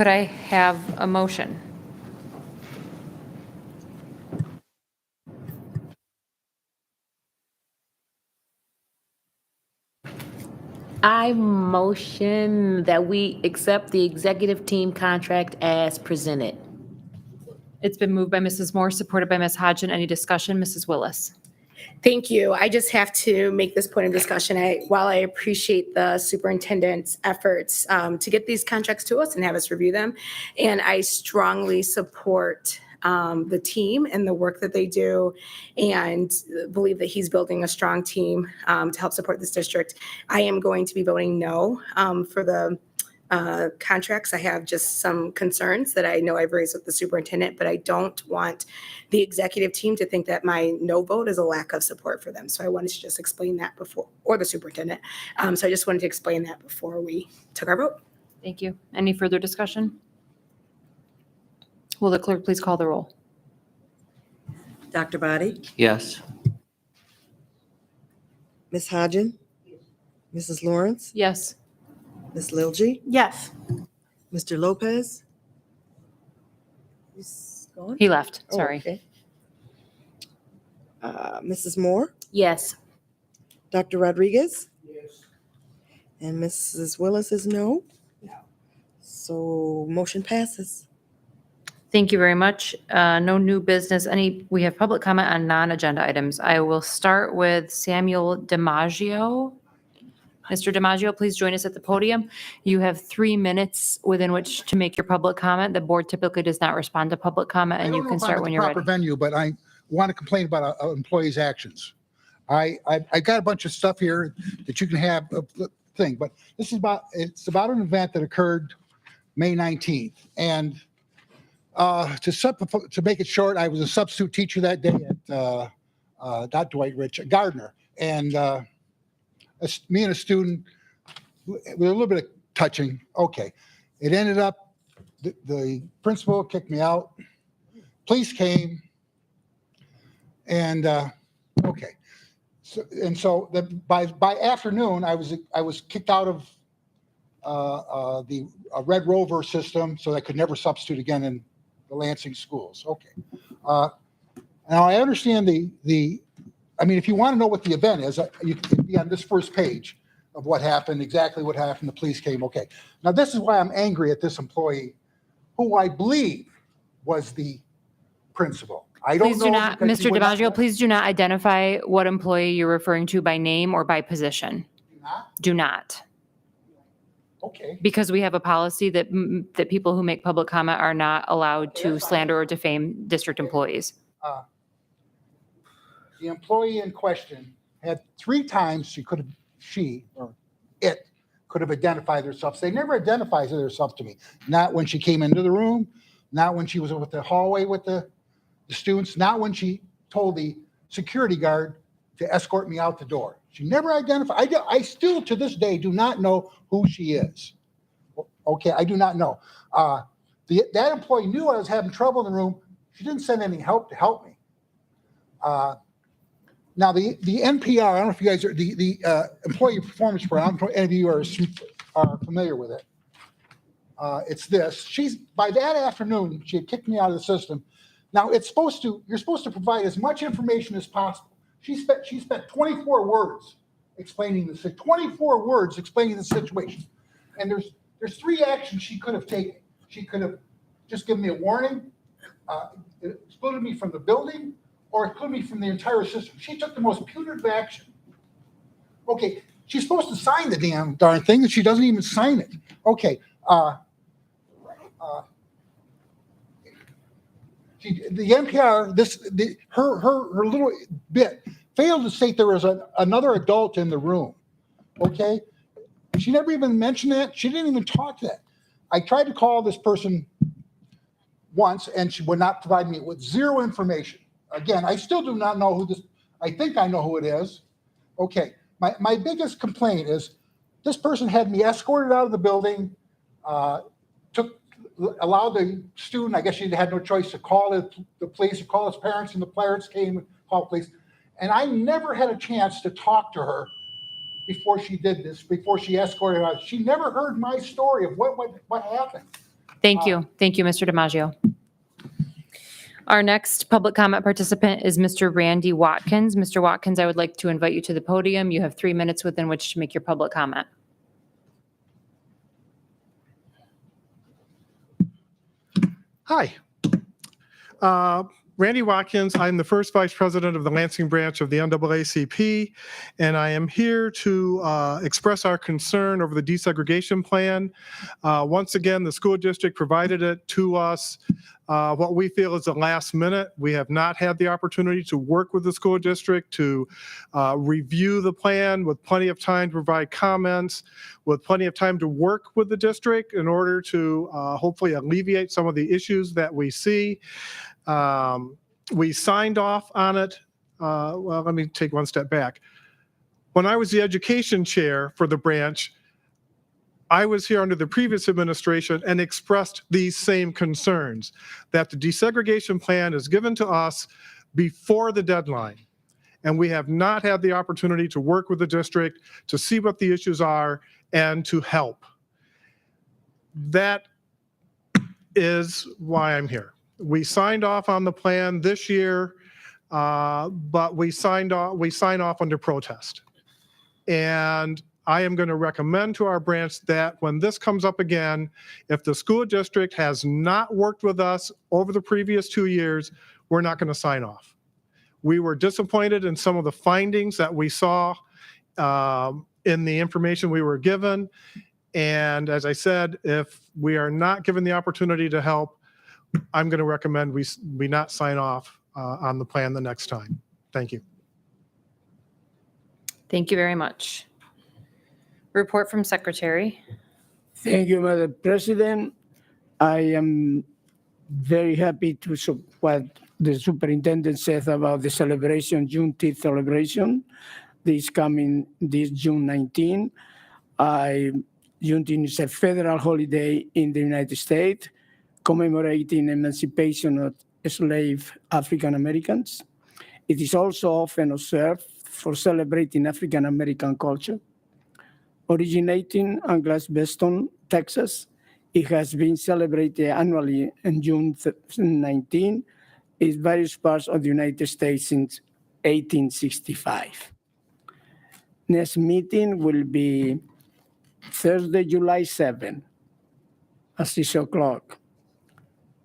I have a motion? I motion that we accept the executive team contract as presented. It's been moved by Mrs. Moore, supported by Ms. Hodgson. Any discussion? Mrs. Willis? Thank you. I just have to make this point of discussion. While I appreciate the superintendent's efforts to get these contracts to us and have us review them, and I strongly support the team and the work that they do, and believe that he's building a strong team to help support this district, I am going to be voting no for the contracts. I have just some concerns that I know I've raised with the superintendent, but I don't want the executive team to think that my no vote is a lack of support for them. So I wanted to just explain that before, or the superintendent. So I just wanted to explain that before we took our vote. Thank you. Any further discussion? Will the clerk please call the roll? Dr. Body, Yes. Ms. Hodgin, Mrs. Lawrence, Yes. Ms. Liljy, Yes. Mr. Lopez. He's gone? He left, Oh, sorry. okay. Mrs. Moore, Yes. Dr. Rodriguez? Yes. And Mrs. Willis is no? So motion passes. Thank you very much. No new business. We have public comment on non-agenda items. I will start with Samuel DiMaggio. Mr. DiMaggio, please join us at the podium. You have 3 minutes within which to make your public comment. The board typically does not respond to public comment, and you can start when you're proper ready. venue, but I want to complain about an employee's actions. I got a bunch of stuff here that you can have a thing, but it's about an event that occurred May 19th. And to make it short, I was a substitute teacher that day at not Dwight Rich, Gardner. And me and a student, with a little bit of touching. Okay. It ended up, the principal kicked me out. Police came. And, okay. So by afternoon, I was kicked out of the Red Rover system, so I could never substitute again in the Lansing schools. Okay. Now I understand if you want to know what the event is, you can be on this first page of what happened, exactly what happened. The police came. Okay. Now this is why I'm angry at this employee, who I believe was the principal. I don't Please know. do not, Mr. DiMaggio, please do not identify what employee you're referring to by name or by position. Do not. Okay. Because we have a policy that people who make public comment are not allowed to slander or defame district employees. The employee in question had 3 times it could have identified themselves. They never identified themselves to me. Not when she came into the room, not when she was with the hallway with the students, not when she told the security guard to escort me out the door. She never identified. I still to this day do not know who she is. Okay, I do not know. That employee knew I was having trouble in the room. She didn't send any help to help me. Now the NPR, I don't know if you guys are the employee performance program. I don't know if any of you are familiar with it. It's this. By that afternoon, she had kicked me out of the system. Now you're supposed to provide as much information as possible. She spent 24 words explaining the 24 words explaining the situation. And there's 3 actions she could have taken. She could have just given me a warning, excluded me from the building, or excluded me from the entire system. She took the most punitive action. Okay, she's supposed to sign the damn darn thing, and she doesn't even sign it. Okay. The NPR, her little bit failed to state there was another adult in the room. Okay, she never even mentioned that. She didn't even talk to that. I tried to call this person once, and she would not provide me with 0 information. Again, I still do not know who this. I think I know who it is. Okay, my biggest complaint is this person had me escorted out of the building. Allowed the student, I guess she had no choice, to call the police, to call his parents, and the parents came and called police. And I never had a chance to talk to her before she did this, before she escorted us. She never heard my story of what happened. Thank you. Thank you, Mr. DiMaggio. Our next public comment participant is Mr. Randy Watkins. Mr. Watkins, I would like to invite you to the podium. You have 3 minutes within which to make your public comment. Hi. Randy Watkins. I'm the first vice president of the Lansing branch of the NAACP, and I am here to express our concern over the desegregation plan. Once again, the school district provided it to us what we feel is the last minute. We have not had the opportunity to work with the school district to review the plan with plenty of time to provide comments, with plenty of time to work with the district in order to hopefully alleviate some of the issues that we see. We signed off on it. Well, let me take one step back. When I was the education chair for the branch, I was here under the previous administration and expressed these same concerns, that the desegregation plan is given to us before the deadline. And we have not had the opportunity to work with the district to see what the issues are and to help. That is why I'm here. We signed off on the plan this year, but we sign off under protest. And I am going to recommend to our branch that when this comes up again, if the school district has not worked with us over the previous 2 years, we're not going to sign off. We were disappointed in some of the findings that we saw in the information we were given. And as I said, if we are not given the opportunity to help, I'm going to recommend we not sign off on the plan the next time. Thank you. Thank you very much. Report from Secretary. Thank you, Madam President. I am very happy to what the superintendent said about the celebration, Juneteenth celebration, this June 19. Juneteenth is a federal holiday in the United States, commemorating emancipation of enslaved African Americans. It is also often observed for celebrating African American culture. Originating in Galveston, Texas, it has been celebrated annually on June 19 in various parts of the United States since 1865. Next meeting will be Thursday, July 7 at 6 o'clock.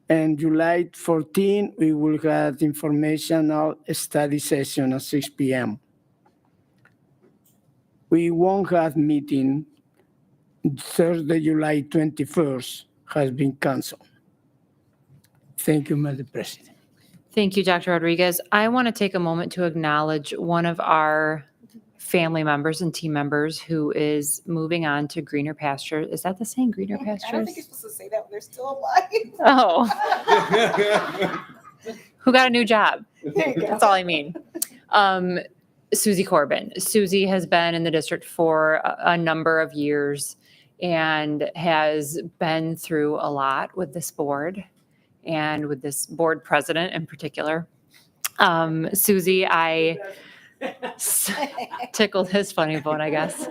And July 14, we will have informational study session at 6 p.m. We won't have meeting Thursday, July 21st has been canceled. Thank you, Madam President. Thank you, Dr. Rodriguez. I want to take a moment to acknowledge one of our family members and team members who is moving on to greener pastures. Is that the saying, greener pastures? I don't think you're supposed to say that when they're still alive. Oh. Who got a new job? There you go. That's all I mean. Susie Corbin. Susie has been in the district for a number of years and has been through a lot with this board and with this board president in particular. Susie, I tickled his funny bone, I guess.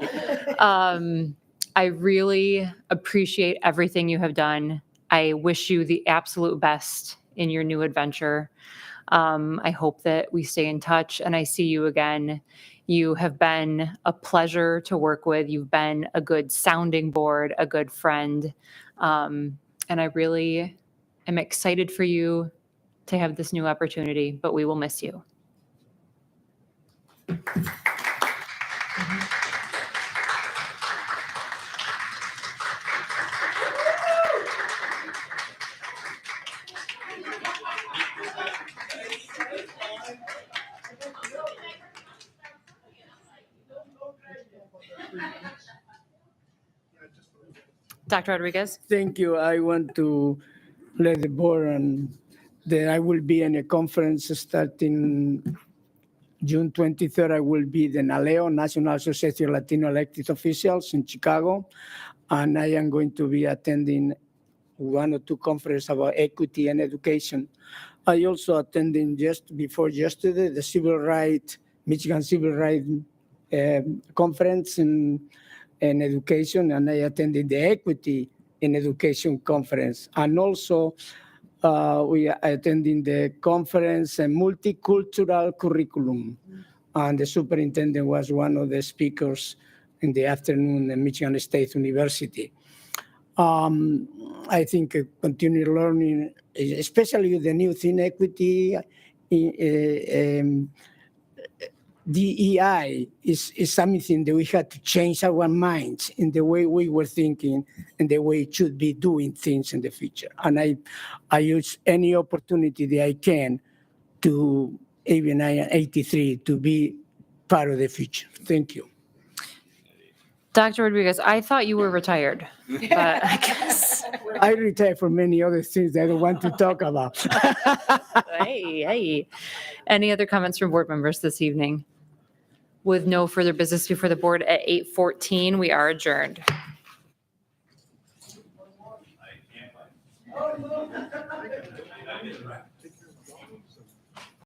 I really appreciate everything you have done. I wish you the absolute best in your new adventure. I hope that we stay in touch and I see you again. You have been a pleasure to work with. You've been a good sounding board, a good friend. And I really am excited for you to have this new opportunity, but we will miss you. Dr. Rodriguez? Thank you. I want to let the board and that I will be in a conference starting June 23rd. I will be the NALEO, National Association of Latino Elected Officials in Chicago. And I am going to be attending one or two conferences about equity and education. I also attending just before yesterday, the Michigan Civil Rights conference in education, and I attended the Equity in Education Conference. And also, we are attending the conference and multicultural curriculum. And the superintendent was one of the speakers in the afternoon at Michigan State University. I think continued learning, especially with the new thin equity, DEI is something that we had to change our minds in the way we were thinking and the way it should be doing things in the future. And I use any opportunity that I can to, even I am 83, to be part of the future. Thank you. Dr. Rodriguez, I thought you were retired, but I guess. I retired from many other things that I don't want to talk about. Hey. Any other comments from board members this evening? With no further business before the board at 8:14, we are adjourned.